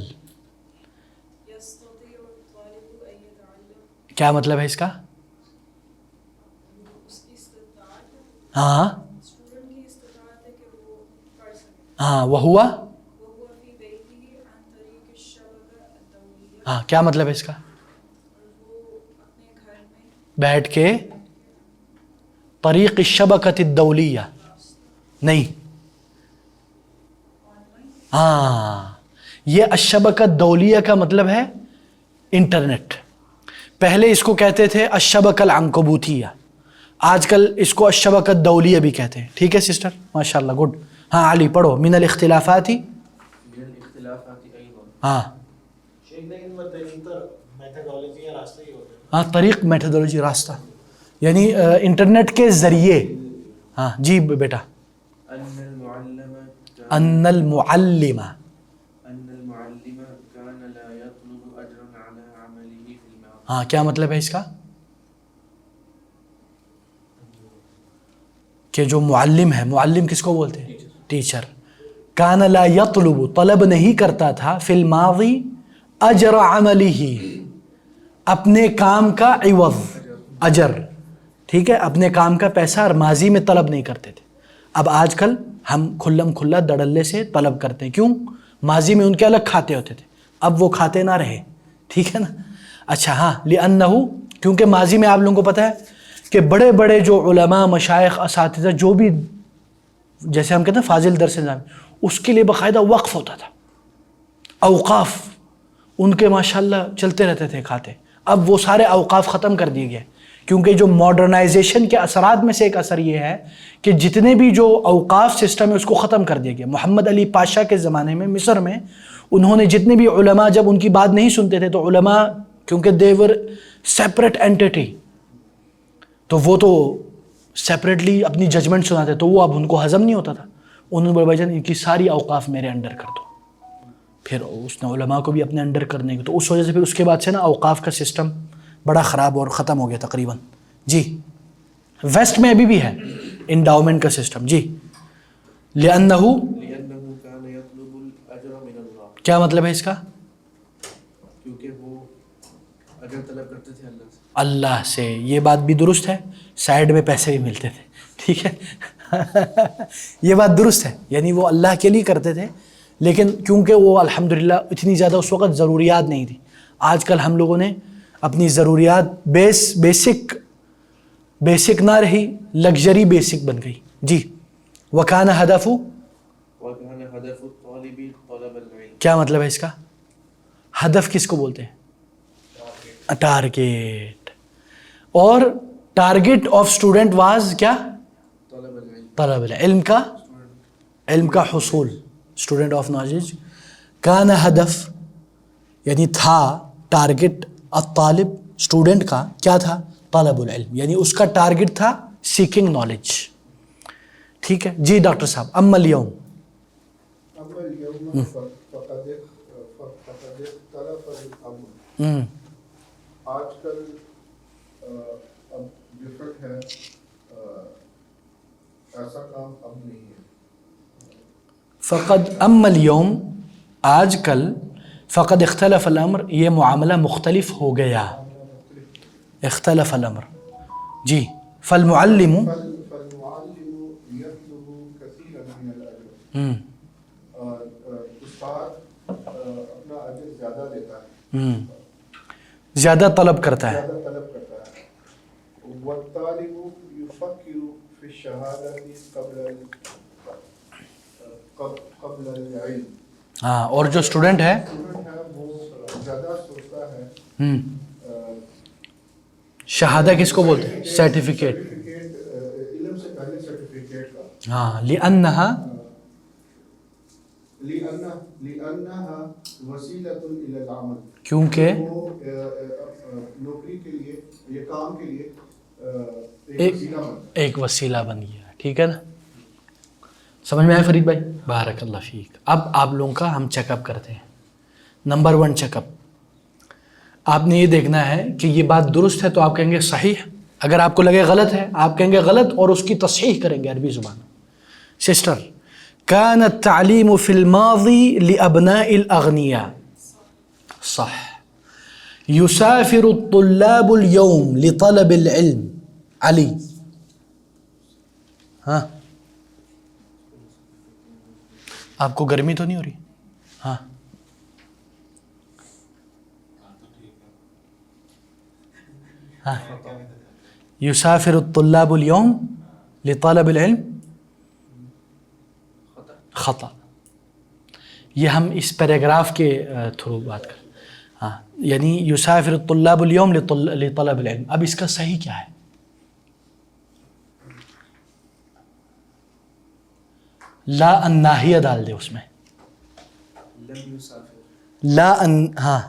کیا مطلب ہے اس کا؟ وہ کیا مطلب ہے اس کا؟ بیٹھ کے طریق الشبکۃ الدولیہ نہیں. یہ الشبکۃ الدولیہ کا مطلب ہے انٹرنیٹ. پہلے اس کو کہتے تھے الشبکۃ العنکبوتیہ، آج کل اس کو الشبکۃ الدولیہ بھی کہتے ہیں. ٹھیک ہے سسٹر، ماشاءاللہ گڈ. ہاں علی پڑھو. من الاختلافات. طریق میتھڈولوجی راستہ یعنی انٹرنیٹ کے ذریعے. جی بیٹا. ان المعلم کیا مطلب ہے اس کا؟ کہ جو معلم ہے، معلم کس کو بولتے ہیں؟ ٹیچر. کان لا یطلب، طلب نہیں کرتا تھا، فی الماضی اجر عملہ، اپنے کام کا عوض، اجر. ٹھیک ہے، اپنے کام کا پیسہ اور ماضی میں طلب نہیں کرتے تھے. اب آج کل ہم کھلم کھلا دڑلے سے طلب کرتے ہیں. کیوں؟ ماضی میں ان کے الگ کھاتے ہوتے تھے، اب وہ کھاتے نہ رہے. ٹھیک ہے نا. اچھا لأنہ، کیونکہ ماضی میں آپ لوگوں کو پتہ ہے کہ بڑے بڑے جو علماء، مشائخ، اساتذہ، جو بھی جیسے ہم کہتے ہیں فاضل درس نظام، اس کے لیے باقاعدہ وقف ہوتا تھا، اوقاف ان کے ماشاءاللہ چلتے رہتے تھے کھاتے. اب وہ سارے اوقاف ختم کر دیے گئے، کیونکہ جو ماڈرنائزیشن کے اثرات میں سے ایک اثر یہ ہے کہ جتنے بھی جو اوقاف سسٹم ہے اس کو ختم کر دیا گیا. محمد علی پاشا کے زمانے میں مصر میں انہوں نے جتنے بھی علماء جب ان کی بات نہیں سنتے تھے تو علماء، کیونکہ دیور سیپریٹ اینٹیٹی، تو وہ تو سیپریٹلی اپنی ججمنٹ سناتے، تو وہ اب ان کو ہضم نہیں ہوتا تھا. انہوں نے بولے بھائی جان ان کی ساری اوقاف میرے انڈر کر دو. پھر اس نے علماء کو بھی اپنے انڈر کرنے کی، تو اس وجہ سے پھر اس کے بعد سے نا اوقاف کا سسٹم بڑا خراب اور ختم ہو گیا تقریباً. جی ویسٹ میں ابھی بھی ہے انڈاؤمنٹ کا سسٹم. جی لأنہ کیا مطلب ہے اس کا؟ کیونکہ وہ اجر طلب کرتے تھے اللہ سے. اللہ سے. یہ بات بھی درست ہے سائڈ میں پیسے بھی ملتے تھے. ٹھیک ہے یہ بات درست ہے, یعنی وہ اللہ کے لیے کرتے تھے, لیکن کیونکہ وہ الحمدللہ اتنی زیادہ اس وقت ضروریات نہیں تھی. آج کل ہم لوگوں نے اپنی ضروریات بیسک نہ رہی, لگژری بیسک بن گئی. جی وَكَانَ هَدَفُ کیا مطلب ہے اس کا؟ ہدف کس کو بولتے ہیں؟ ٹارگیٹ. اور ٹارگیٹ آف اسٹوڈنٹ واز کیا؟ طلب العلم کا علم کا حصول, اسٹوڈنٹ آف نالج. کان ہدف یعنی تھا ٹارگیٹ الطالب اسٹوڈنٹ کا کیا تھا؟ طلب العلم, یعنی اس کا ٹارگیٹ تھا سیکنگ نالج. ٹھیک ہے جی ڈاکٹر صاحب. اما اليوم آج کل اب ڈفرنٹ ہے, ایسا کام اب نہیں ہے. فقد اما اليوم آج کل, فقد اختلف الامر یہ معاملہ مختلف ہو گیا. اختلف الامر جی. فالمعلم يطلب كثيرا من الاجر, استاد اپنا اجر زیادہ دیتا ہے, زیادہ طلب کرتا ہے. والطالب يفكر في الشهادة قبل العلم. ہاں, اور جو اسٹوڈنٹ ہے وہ زیادہ سوچتا ہے شہادہ کس کو بولتے ہیں؟ سرٹیفکیٹ. علم سے پہلے سرٹیفکیٹ کا. ہاں لأنها وسیلۃ الی العمل, کیونکہ وہ نوکری کے لیے, یہ کام کے لیے ایک وسیلہ بن گیا. ٹھیک ہے نا, سمجھ میں آیا فرید بھائی؟ بارک اللہ فیک. اب آپ لوگوں کا ہم چیک اپ کرتے ہیں. نمبر 1 چیک اپ, آپ نے یہ دیکھنا ہے کہ یہ بات درست ہے تو آپ کہیں گے صحیح, اگر آپ کو لگے غلط ہے آپ کہیں گے غلط اور اس کی تصحیح کریں گے عربی زبان. سسٹر, كان التعليم في الماضي لأبناء الأغنياء. صح. يسافر الطلاب اليوم لطلب العلم. علي ہاں, آپ کو گرمی تو نہیں ہو رہی؟ ہاں ہاں. يسافر الطلاب اليوم لطلب العلم. خطأ. یہ ہم اس پیراگراف کے تھرو بات کریں. ہاں یعنی یسافر الطلاب اليوم لطلب العلم. اب اس کا صحیح کیا ہے؟ لا الناہیہ ڈال دے اس میں. لا ہاں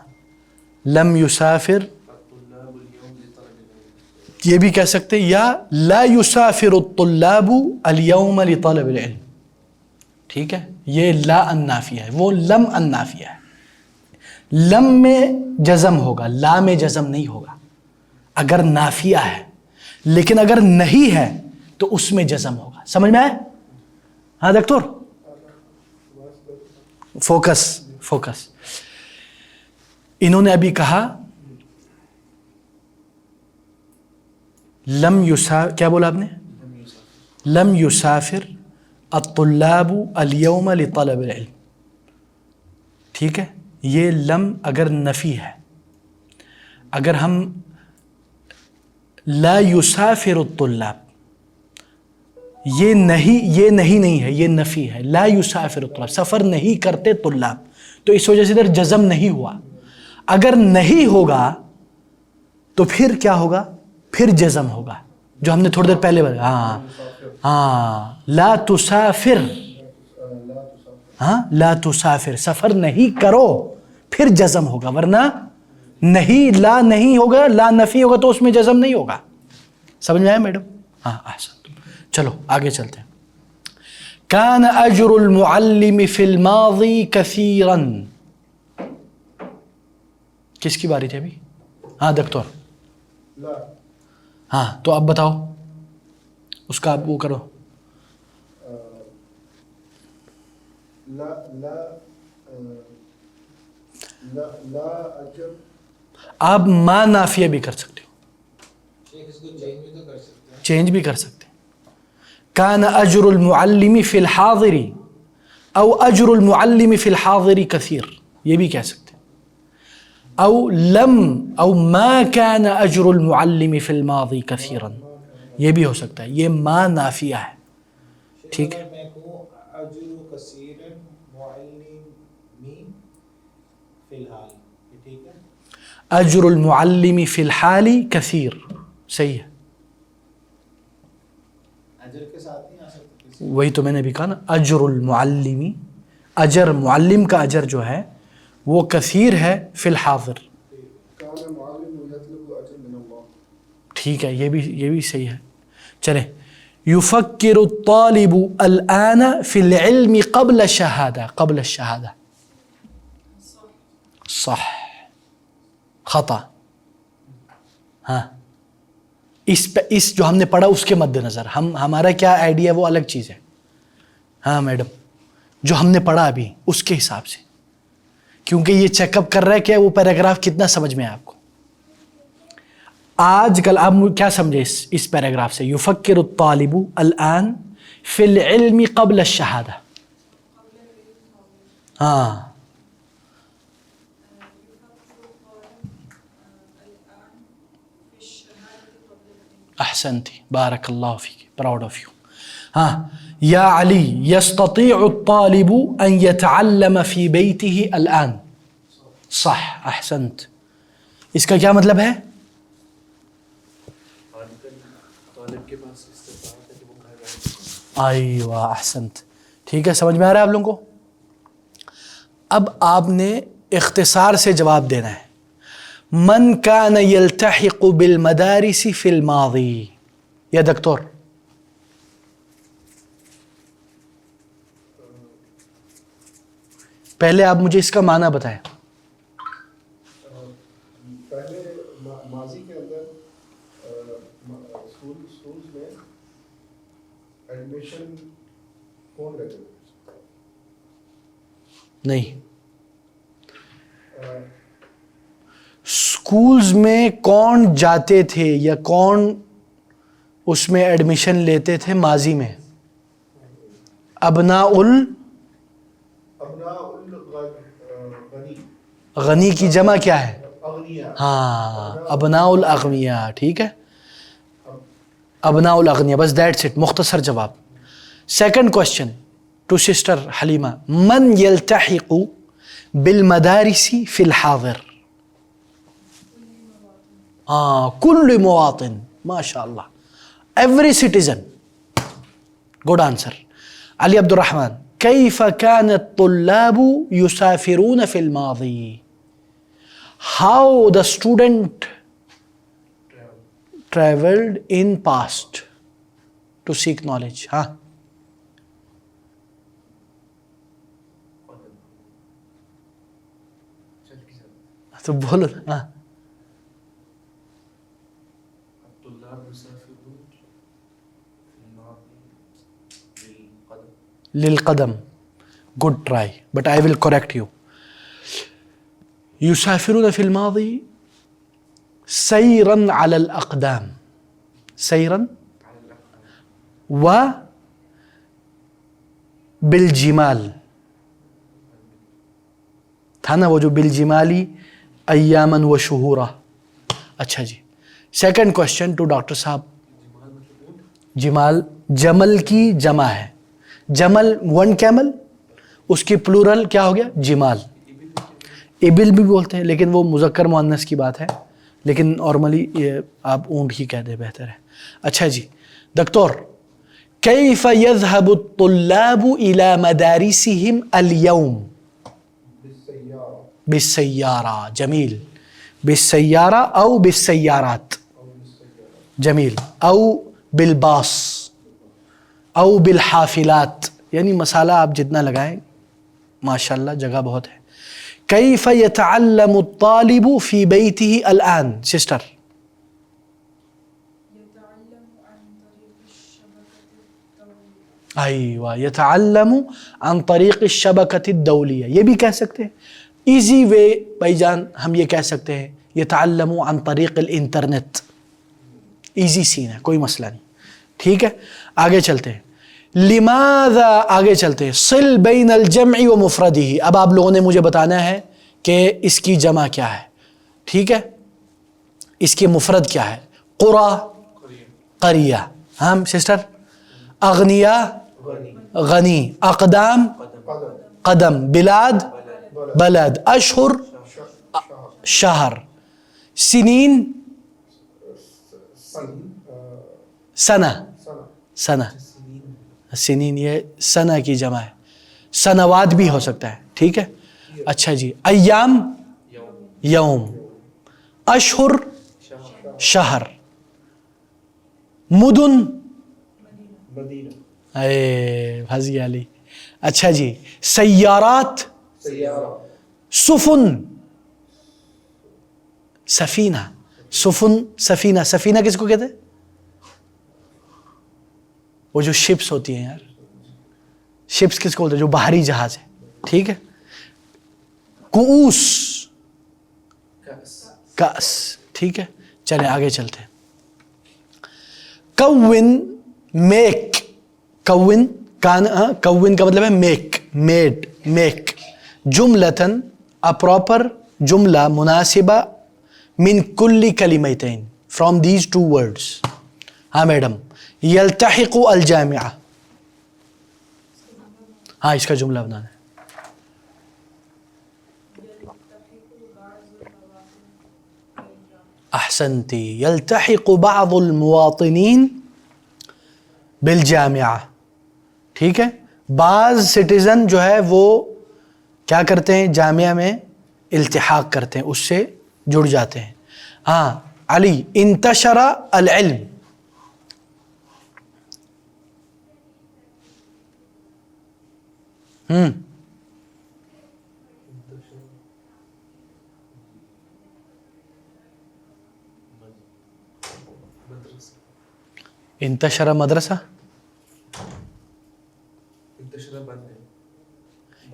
لم یسافر, یہ بھی کہہ سکتے, یا لا یسافر الطلاب اليوم لطلب العلم. ٹھیک ہے, یہ لا النافیہ ہے, وہ لم النافیہ ہے. لم میں جزم ہوگا, لا میں جزم نہیں ہوگا اگر نافیہ ہے, لیکن اگر نہیں ہے تو اس میں جزم ہوگا. سمجھ میں آئے؟ ہاں دکتور, فوکس. انہوں نے ابھی کہا لم یسافر, کیا بولا آپ نے؟ لم یسافر الطلاب اليوم لطلب العلم. ٹھیک ہے, یہ لم اگر نفی ہے, اگر ہم لا یسافر الطلاب, یہ نہیں ہے, یہ نفی ہے. لا یسافر الطلاب, سفر نہیں کرتے طلاب, تو اس وجہ سے ادھر جزم نہیں ہوا. اگر نہیں ہوگا تو پھر کیا ہوگا؟ پھر جزم ہوگا, جو ہم نے تھوڑی دیر پہلے بتایا. ہاں لا تسافر, ہاں لا تسافر, سفر نہیں کرو, پھر جزم ہوگا. ورنہ نہیں, لا نہیں ہوگا, لا نفی ہوگا تو اس میں جزم نہیں ہوگا. سمجھ میں آیا میڈم؟ ہاں احسن. چلو آگے چلتے ہیں. کان اجر المعلم فی الماضی کثیرا. کس کی باری تھی ابھی؟ ہاں دکتور. ہاں تو اب بتاؤ اس کا, آپ وہ کرو. آپ ما نافیہ بھی کر سکتے ہو. اس کو چینج بھی تو کر سکتے ہیں. چینج بھی کر سکتے ہیں. کان اجر المعلم فی الحاضر او اجر المعلم فی الحاضر کثیر، یہ بھی کہہ سکتے ہیں. او ما کان اجر المعلم فی الماضی کثیرا، یہ بھی ہو سکتا ہے. یہ ما نافیہ ہے. ٹھیک ہے. میں کہوں اجر کثیر معلمی فی الحال، یہ ٹھیک ہے. اجر المعلم فی الحال کثیر، صحیح ہے. اجر کے ساتھ نہیں آ سکتے. وہی تو میں نے بھی کہا نا، اجر المعلمی، اجر معلم کا اجر جو ہے وہ کثیر ہے فی الحاضر. كان معلم يطلب اجر من الله. ٹھیک ہے، یہ بھی صحیح ہے. چلیں، یفکر الطالب الآن فی العلم قبل الشہادہ، قبل الشہادہ. صح، خطا. ہاں، اس جو ہم نے پڑھا اس کے مد نظر ہمارا کیا آئیڈیا وہ الگ چیز ہے. ہاں میڈم، جو ہم نے پڑھا ابھی اس کے حساب سے، کیونکہ یہ چیک اپ کر رہا ہے کہ وہ پیراگراف کتنا سمجھ میں ہے آپ کو. آج کل آپ کیا سمجھے اس پیراگراف سے؟ یفکر الطالب الآن فی العلم قبل الشہادہ. ہاں، احسنتی، بارک اللہ فیک، پراؤڈ آف یو. ہاں، یا علی یستطیع الطالب ان یتعلم فی بیتہ الآن. صح، احسنت. اس کا کیا مطلب ہے؟ ایوہ، احسنت. ٹھیک ہے، سمجھ میں آ رہا ہے آپ لوگوں کو؟ اب آپ نے اختصار سے جواب دینا ہے. من کان یلتحق بالمدارس فی الماضی. یا دکتور، پہلے آپ مجھے اس کا معنی بتائیں. پہلے ماضی کے اندر اسکولز میں ایڈمیشن کون لیتے تھے؟ نہیں، اسکولز میں کون جاتے تھے یا کون اس میں ایڈمیشن لیتے تھے ماضی میں؟ ابناء غنی کی جمع کیا ہے؟ ہاں، ابناء الاغنیاء. ٹھیک ہے، ابناء الاغنیاء، بس دیٹس اٹ، مختصر جواب. Second question to sister Halima, من یلتحق بالمدارس فی الحاضر. ہاں، کل مواطن، ماشاء اللہ، every citizen. Good answer. Ali Abdur Rahman, کیف کان الطلاب یسافرون فی الماضی. How the student traveled in past to seek knowledge. ہاں، تو بولو نا. ہاں، للقدم. good try but I will correct you. يسافرون في الماضي سيرا على الأقدام، سيرا بالجمال تھا نا وہ جو بالجمالی ایاما و شہورا. اچھا جی، سیکنڈ کوشچن ٹو ڈاکٹر صاحب. جمال جمل کی جمع ہے. جمل ون کیمل، اس کی پلورل کیا ہو گیا؟ جمال. ابل بھی بولتے ہیں لیکن وہ مذکر مؤنث کی بات ہے، لیکن نارملی آپ اونٹ ہی کہہ دیں، بہتر ہے. اچھا جی دکتور، کیف یذهب الطلاب الى مدارسهم اليوم؟ بالسیارہ. جمیل. بالسیارہ او بالسیارات. جمیل. او بالباص او بالحافلات، یعنی مسالہ آپ جتنا لگائیں ماشاءاللہ جگہ بہت ہے. کیف یتعلم الطالب فی بیتہ الآن؟ سسٹر. ایوہ، یتعلم عن طریق الشبکۃ الدولیہ، یہ بھی کہہ سکتے ہیں. ایزی وے بھائی جان ہم یہ کہہ سکتے ہیں یتعلم عن طریق الانٹرنیٹ. ایزی سین ہے، کوئی مسئلہ نہیں. ٹھیک ہے آگے چلتے ہیں. لماذا، آگے چلتے ہیں. صل بین الجمع و مفردہ، اب آپ لوگوں نے مجھے بتانا ہے کہ اس کی جمع کیا ہے. ٹھیک ہے اس کی مفرد کیا ہے. قرا، قریہ. ہاں سسٹر. اغنیا، غنی. اقدام، قدم. بلاد، بلد. اشہر، شہر. سنین، سنہ. سنہ، سنین یہ سنہ کی جمع ہے. سنوات بھی ہو سکتا ہے. ٹھیک ہے اچھا جی. ایام، یوم. اشہر، شہر. مدن، اے پھنس گیا علی. اچھا جی. سیارات، سفن، سفینہ. سفن، سفینہ. سفینہ کس کو کہتے ہیں؟ وہ جو شپس ہوتی ہیں یار. شپس کس کو بولتے ہیں؟ جو باہری جہاز ہے. ٹھیک ہے. کؤوس، کأس. ٹھیک ہے چلیں آگے چلتے ہیں. کون، میک. کون کون کا مطلب ہے میک، میڈ، میک. جملتن، a proper جملہ مناسبہ. من کل کلمتین، from these two words. ہاں میڈم. یلتحق الجامعہ، ہاں اس کا جملہ بنانا ہے. احسنتی. یلتحق بعض المواطنین بالجامعہ. ٹھیک ہے بعض سٹیزن جو ہے وہ کیا کرتے ہیں؟ جامعہ میں التحاق کرتے ہیں، اس سے جڑ جاتے ہیں. ہاں علی. انتشر العلم، انتشر مدرسہ.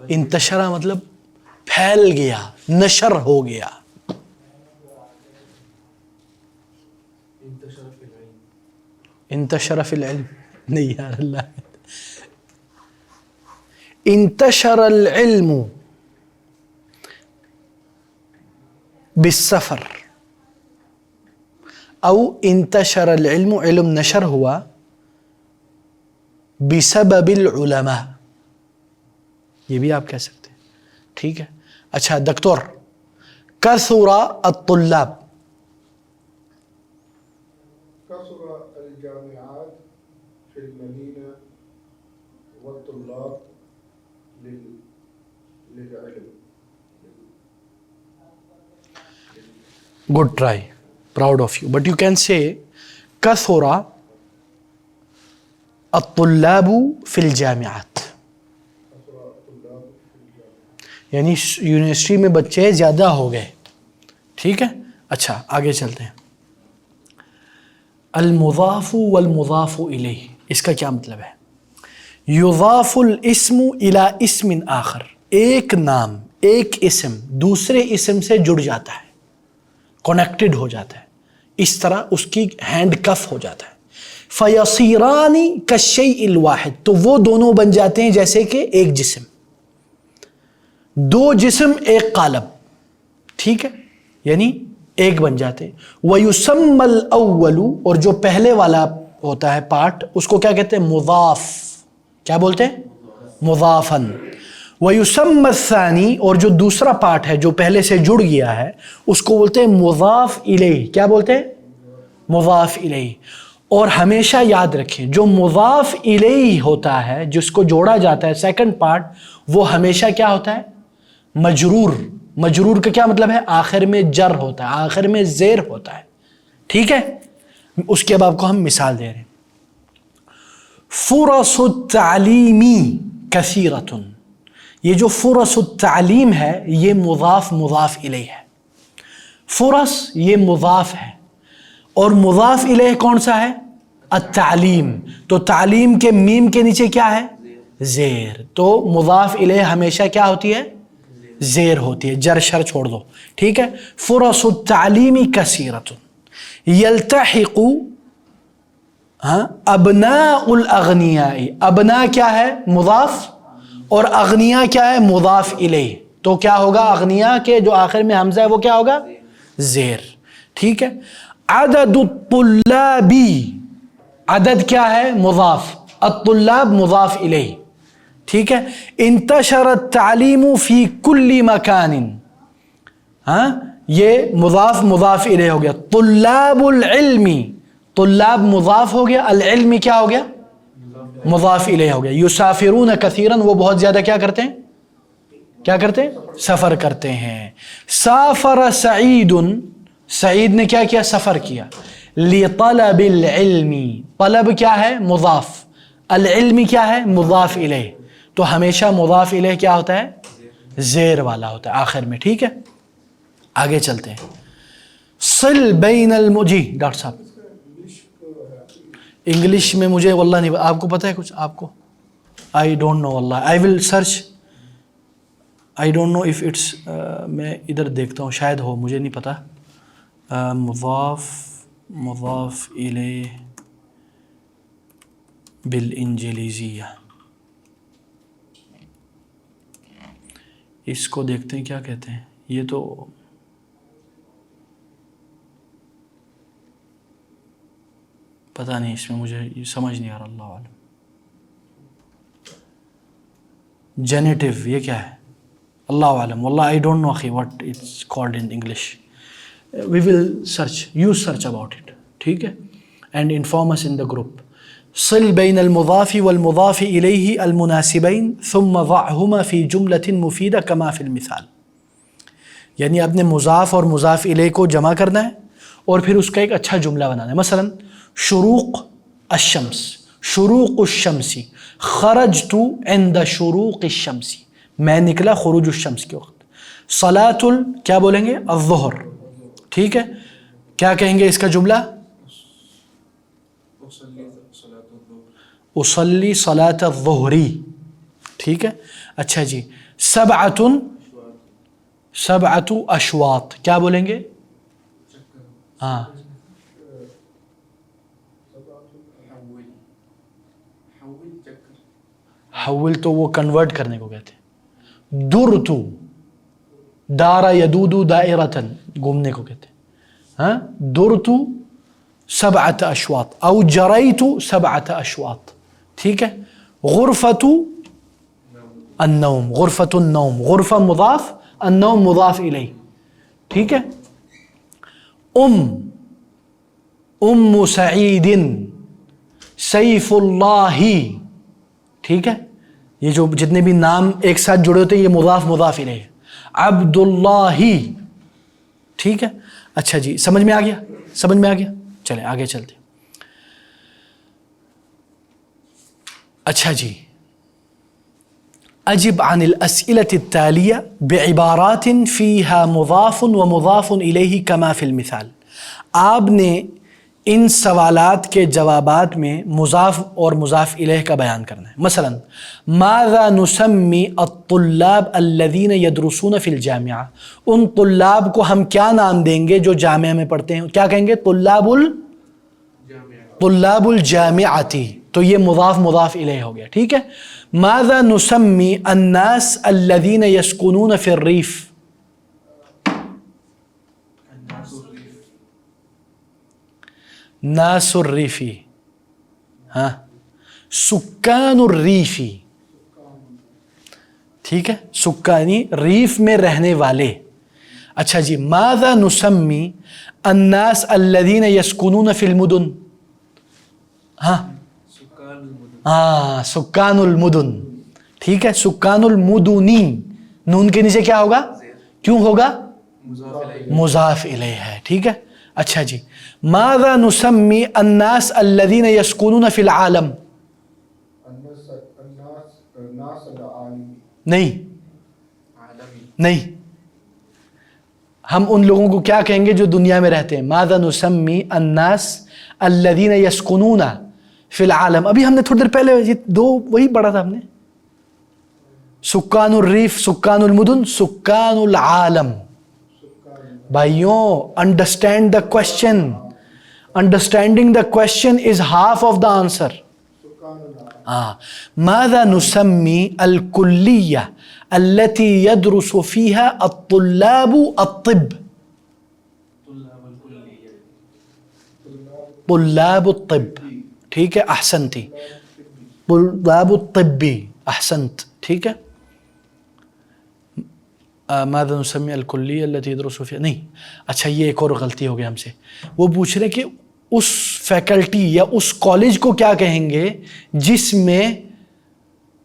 انتشرہ مطلب پھیل گیا، نشر ہو گیا. انتشر فی العلم نہیں یار اللہ. انتشر العلم بالسفر، او انتشر العلم، علم نشر ہوا بسبب العلماء، یہ بھی آپ کہہ سکتے ہیں. ٹھیک ہے اچھا دکتور. کثر الطلاب، كثر الجامعات في المدينة والطلاب للعلم. good try, proud of you, but you can say كثر الطلاب في الجامعات، یعنی یونیورسٹی میں بچے زیادہ ہو گئے. ٹھیک ہے اچھا آگے چلتے ہیں. المضاف والمضاف الیہ، اس کا کیا مطلب ہے؟ یضاف الاسم الی اسم آخر، ایک نام، ایک اسم دوسرے اسم سے جڑ جاتا ہے، کنیکٹڈ ہو جاتا ہے، اس طرح اس کی ہینڈ کف ہو جاتا ہے. فیصیران کالشیء الواحد، تو وہ دونوں بن جاتے ہیں جیسے کہ ایک جسم، دو جسم ایک قالب. ٹھیک ہے یعنی ایک بن جاتے ہیں. وَيُسَمَّ الْأَوَّلُ، اور جو پہلے والا ہوتا ہے پارٹ اس کو کیا کہتے ہیں؟ مضاف. کیا بولتے ہیں؟ مضافاً. وَيُسَمَّ الثَّانِي، اور جو دوسرا پارٹ ہے جو پہلے سے جڑ گیا ہے اس کو بولتے ہیں مضاف الیہ. کیا بولتے ہیں؟ مضاف الیہ. اور ہمیشہ یاد رکھیں جو مضاف الیہ ہوتا ہے جس کو جوڑا جاتا ہے سیکنڈ پارٹ، وہ ہمیشہ کیا ہوتا ہے؟ مجرور. مجرور کا کیا مطلب ہے؟ آخر میں جر ہوتا ہے، آخر میں زیر ہوتا ہے. ٹھیک ہے اس کے اب آپ کو ہم مثال دے رہے ہیں. فرص التعلیمی کثیرۃ، یہ جو فرص التعلیم ہے یہ مضاف مضاف الیہ ہے. فرص یہ مضاف ہے اور مضاف الیہ کون سا ہے؟ التعلیم. تو تعلیم کے میم کے نیچے کیا ہے؟ زیر. تو مضاف الیہ ہمیشہ کیا ہوتی ہے؟ زیر ہوتی ہے، جر شر چھوڑ دو. ٹھیک ہے. فرص التعلیم کثیرۃ، یلتحق ہاں ابناء الاغنیاء، ابنا کیا ہے مضاف اور اغنیا کیا ہے مضاف الیہ، تو کیا ہوگا اغنیا کے جو آخر میں حمزہ ہے وہ کیا ہوگا زیر، ٹھیک ہے. عدد الطلاب، عدد کیا ہے مضاف، الطلاب مضاف الیہ، ٹھیک ہے. انتشر التعلیم فی کل مکان، ہاں یہ مضاف مضاف الیہ ہو گیا. طلاب العلم، طلاب مضاف ہو گیا، العلم کیا ہو گیا مضاف الیہ ہو گیا. یسافرون کثیرا، وہ بہت زیادہ کیا کرتے ہیں، کیا کرتے ہیں سفر کرتے ہیں. سافر سعید، سعید نے کیا کیا سفر کیا. لطلب العلم، طلب کیا ہے مضاف، العلم کیا ہے مضاف الیہ، تو ہمیشہ مضاف الیہ کیا ہوتا ہے زیر والا ہوتا ہے آخر میں، ٹھیک ہے. آگے چلتے ہیں. صل بین جی ڈاکٹر صاحب انگلش میں مجھے واللہ نہیں، آپ کو پتہ ہے کچھ، آپ کو آئی ڈونٹ نو واللہ، I will search, I don't know if it's, میں ادھر دیکھتا ہوں شاید ہو، مجھے نہیں پتہ. مضاف الیہ بالانجلیزیہ، اس کو دیکھتے ہیں کیا کہتے ہیں. یہ تو پتہ نہیں، اس میں مجھے یہ سمجھ نہیں آ رہا، اللہ عالم. جینیٹیو یہ کیا ہے اللہ عالم، واللہ آئی ڈونٹ نو اخی what it's called in English. We will search, you search about it, ٹھیک ہے، and inform us in the group. صل بین المضاف والمضاف الیہ المناسبین ثم ضعہما فی جملۃ مفیدہ کما فی المثال. یعنی اپنے مضاف اور مضاف الیہ کو جمع کرنا ہے اور پھر اس کا ایک اچھا جملہ بنانا ہے. مثلا شروق الشمس، شروق الشمس، خرجت عند شروق الشمس، میں نکلا خروج الشمس کے وقت. صلاۃ کیا بولیں گے الظہر، ٹھیک ہے، کیا کہیں گے اس کا جملہ اصلی صلاۃ الظہری، ٹھیک ہے. اچھا جی سبعۃ اشواط، کیا بولیں گے ہاں حول تو وہ کنورٹ کرنے کو کہتے ہیں. درت، دارا یدود دائرتن، گھومنے کو کہتے ہیں. ہاں درت سبعۃ اشواط او جریت سبعۃ اشواط، ٹھیک ہے. غرفۃ النوم، غرفۃ النوم، غرفہ مضاف النوم مضاف الیہ، ٹھیک ہے. ام سعید، سیف اللہ، ٹھیک ہے. یہ جو جتنے بھی نام ایک ساتھ جڑے ہوتے ہیں یہ مضاف مضاف الیہ. عبد اللہ، ٹھیک ہے. اچھا جی سمجھ میں آ گیا، سمجھ میں آ گیا، چلیں آگے چلتے. اچھا جی اجب عن الاسئلة التالية بعبارات فيها مضاف ومضاف الیہ کما فی المثال. آپ نے ان سوالات کے جوابات میں مضاف اور مضاف الیہ کا بیان کرنا ہے. مثلا ماذا نسمی الطلاب الذین یدرسون فی الجامعہ، ان طلاب کو ہم کیا نام دیں گے جو جامعہ میں پڑھتے ہیں، کیا کہیں گے طلاب الجامعتی، تو یہ مضاف مضاف الیہ ہو گیا، ٹھیک ہے. ماذا نسمی الناس الذین یسکنون فی الریف، ناس الریفی، ہاں سکان الریفی، ٹھیک ہے، سکانی ریف میں رہنے والے. اچھا جی ماذا نسمی الناس الذین یسکنون فی المدن، ہاں سکان المدن، ٹھیک ہے. سکان المدنی، نون کے نیچے کیا ہوگا، کیوں ہوگا مضاف الیہ ہے، ٹھیک ہے. اچھا جی ماذا نسمی الناس الذین یسکنون فی العالم، نہیں، ہم ان لوگوں کو کیا کہیں گے جو دنیا میں رہتے ہیں. ماذا نسمی الناس الذین یسکنون فی العالم، ابھی ہم نے تھوڑی دیر پہلے یہ دو وہی پڑھا تھا ہم نے، سکان الریف، سکان المدن، سکان العالم. بھائیوں understand the question, Understanding the question is half of the answer. ماذا نسمي الكلية التي يدرس فيها الطلاب الطب؟ طلاب الطب. ٹھیک ہے، احسنتی. طلاب الطبی، احسنت. ٹھیک ہے. ماذا نسمي الكلية التي يدرس فيها، نہیں. اچھا یہ ایک اور غلطی ہو گیا ہم سے. وہ پوچھ رہے کہ اس فیکلٹی یا اس کالج کو کیا کہیں گے جس میں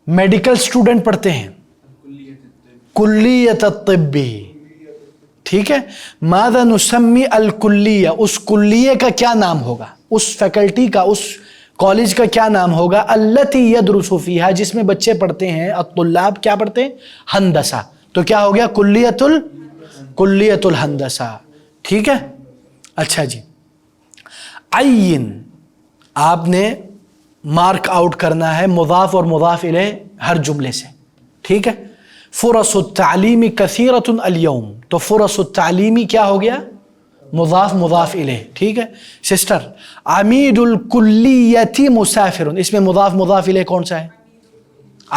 میڈیکل اسٹوڈنٹ پڑھتے ہیں؟ کلیت الطبی. ٹھیک ہے. ماذا نسمی الکلیہ، اس کلیے کا کیا نام ہوگا، اس فیکلٹی کا، اس کالج کا کیا نام ہوگا؟ التی یدرس فیہا، جس میں بچے پڑھتے ہیں، الطلاب کیا پڑھتے ہیں؟ ہندسہ. تو کیا ہو گیا؟ کلیت الہندسہ. ٹھیک ہے. اچھا جی، عین آپ نے مارک آؤٹ کرنا ہے مضاف اور مضاف الیہ ہر جملے سے. ٹھیک ہے. فرص التعلیم کثیرۃ اليوم، تو فرص التعلیمی کیا ہو گیا؟ مضاف مضاف الیہ. ٹھیک ہے. سسٹر، عمید الکلیۃ مسافر، اس میں مضاف مضاف الیہ کون سا ہے؟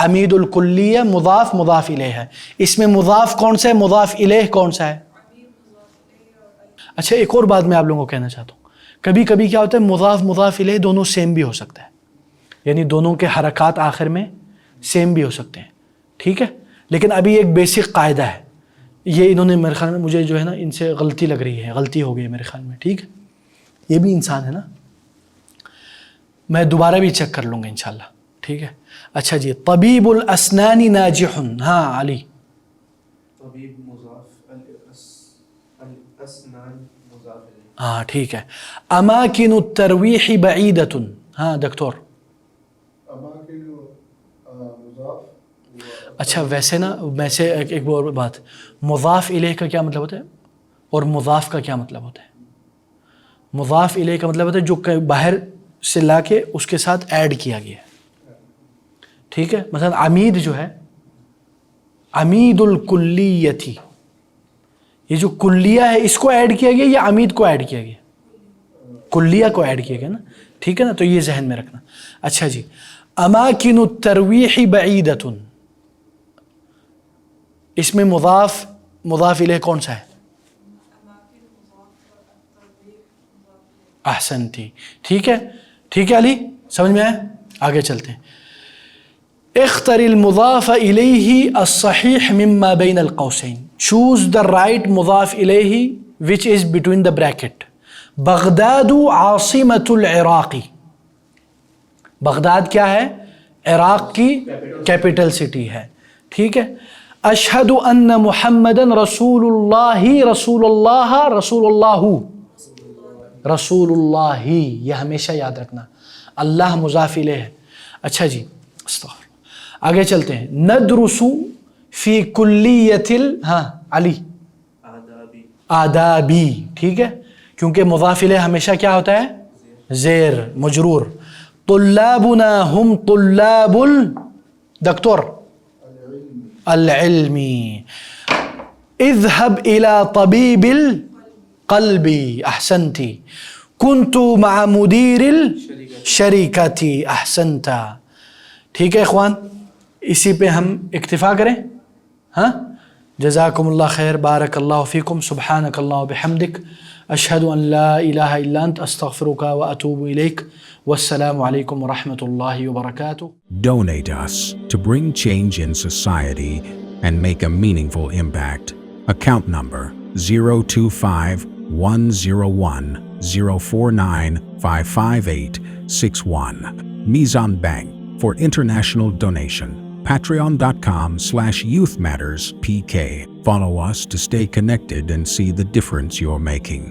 عمید الکلیہ مضاف مضاف الیہ ہے. اس میں مضاف کون سا ہے، مضاف الیہ کون سا ہے؟ اچھا ایک اور بات میں آپ لوگوں کو کہنا چاہتا ہوں، کبھی کبھی کیا ہوتا ہے مضاف مضاف الیہ دونوں سیم بھی ہو سکتا ہے، یعنی دونوں کے حرکات آخر میں سیم بھی ہو سکتے ہیں. ٹھیک ہے. لیکن ابھی ایک بیسک قاعدہ ہے، یہ انہوں نے میرے خیال میں، مجھے جو ہے نا ان سے غلطی لگ رہی ہے، غلطی ہو گئی میرے خیال میں. ٹھیک ہے. یہ بھی انسان ہے نا، میں دوبارہ بھی چیک کر لوں گا انشاءاللہ. ٹھیک ہے. اچھا جی، طبیب الاسنان ناجح. ہاں علی. طبیب مضاف، الاسنان مضاف الیہ. ہاں ٹھیک ہے. اماکن الترویح بعیدۃ. ہاں دکتور. اچھا ویسے نا، ویسے ایک اور بات، مضاف الیہ کا کیا مطلب ہوتا ہے اور مضاف کا کیا مطلب ہوتا ہے؟ مضاف الیہ کا مطلب ہوتا ہے جو باہر سے لا کے اس کے ساتھ ایڈ کیا گیا ہے. ٹھیک ہے. مثلا عمید جو ہے، عمید الکلیتی، یہ جو کلیہ ہے اس کو ایڈ کیا گیا یا عمید کو ایڈ کیا گیا؟ کلیہ کو ایڈ کیا گیا نا. ٹھیک ہے نا. تو یہ ذہن میں رکھنا. اچھا جی، اماکن الترویح بعیدۃ، اس میں مضاف مضاف الیہ کون سا ہے؟ احسنتی. ٹھیک ہے. ٹھیک ہے علی، سمجھ میں آیا؟ آگے چلتے ہیں. اختر المضاف الیہ الصحیح مما بین القوسین. چوز دا رائٹ مضاف الیہ which is between the bracket. Baghdad عاصمۃ العراق. بغداد کیا ہے؟ عراق کی کیپٹل سٹی ہے. ٹھیک ہے. اشہد ان محمد رسول اللہ، رسول اللہ، رسول اللہ، رسول اللہ، یہ ہمیشہ یاد رکھنا. اللہ مضاف الیہ ہے. اچھا جی، استغفر. آگے چلتے ہیں. ندرس فی کلیۃ ہاں علی، آدابی. ٹھیک ہے. کیونکہ مضاف الیہ ہمیشہ کیا ہوتا ہے؟ زیر مجرور. طلابنا ہم طلاب دکتور العلمی. اذهب الى طبیب القلب. احسنتی. كنت مع مدیر الشریکۃ. احسنت. ٹھیک ہے اخوان، اسی پہ ہم اکتفا کریں. ہاں جزاکم اللہ خیر، بارک اللہ فیکم، سبحانک اللہ وبحمدک، اشہد ان لا الہ الا انت، استغفرک واتوب الیک، والسلام علیکم ورحمۃ اللہ وبرکاتہ. Donate us to bring change in society and make a meaningful impact. Account number 025-101-049-55861. Mizan Bank for international donation. Patreon.com/YouthMattersPK. Follow us to stay connected and see the difference you're making.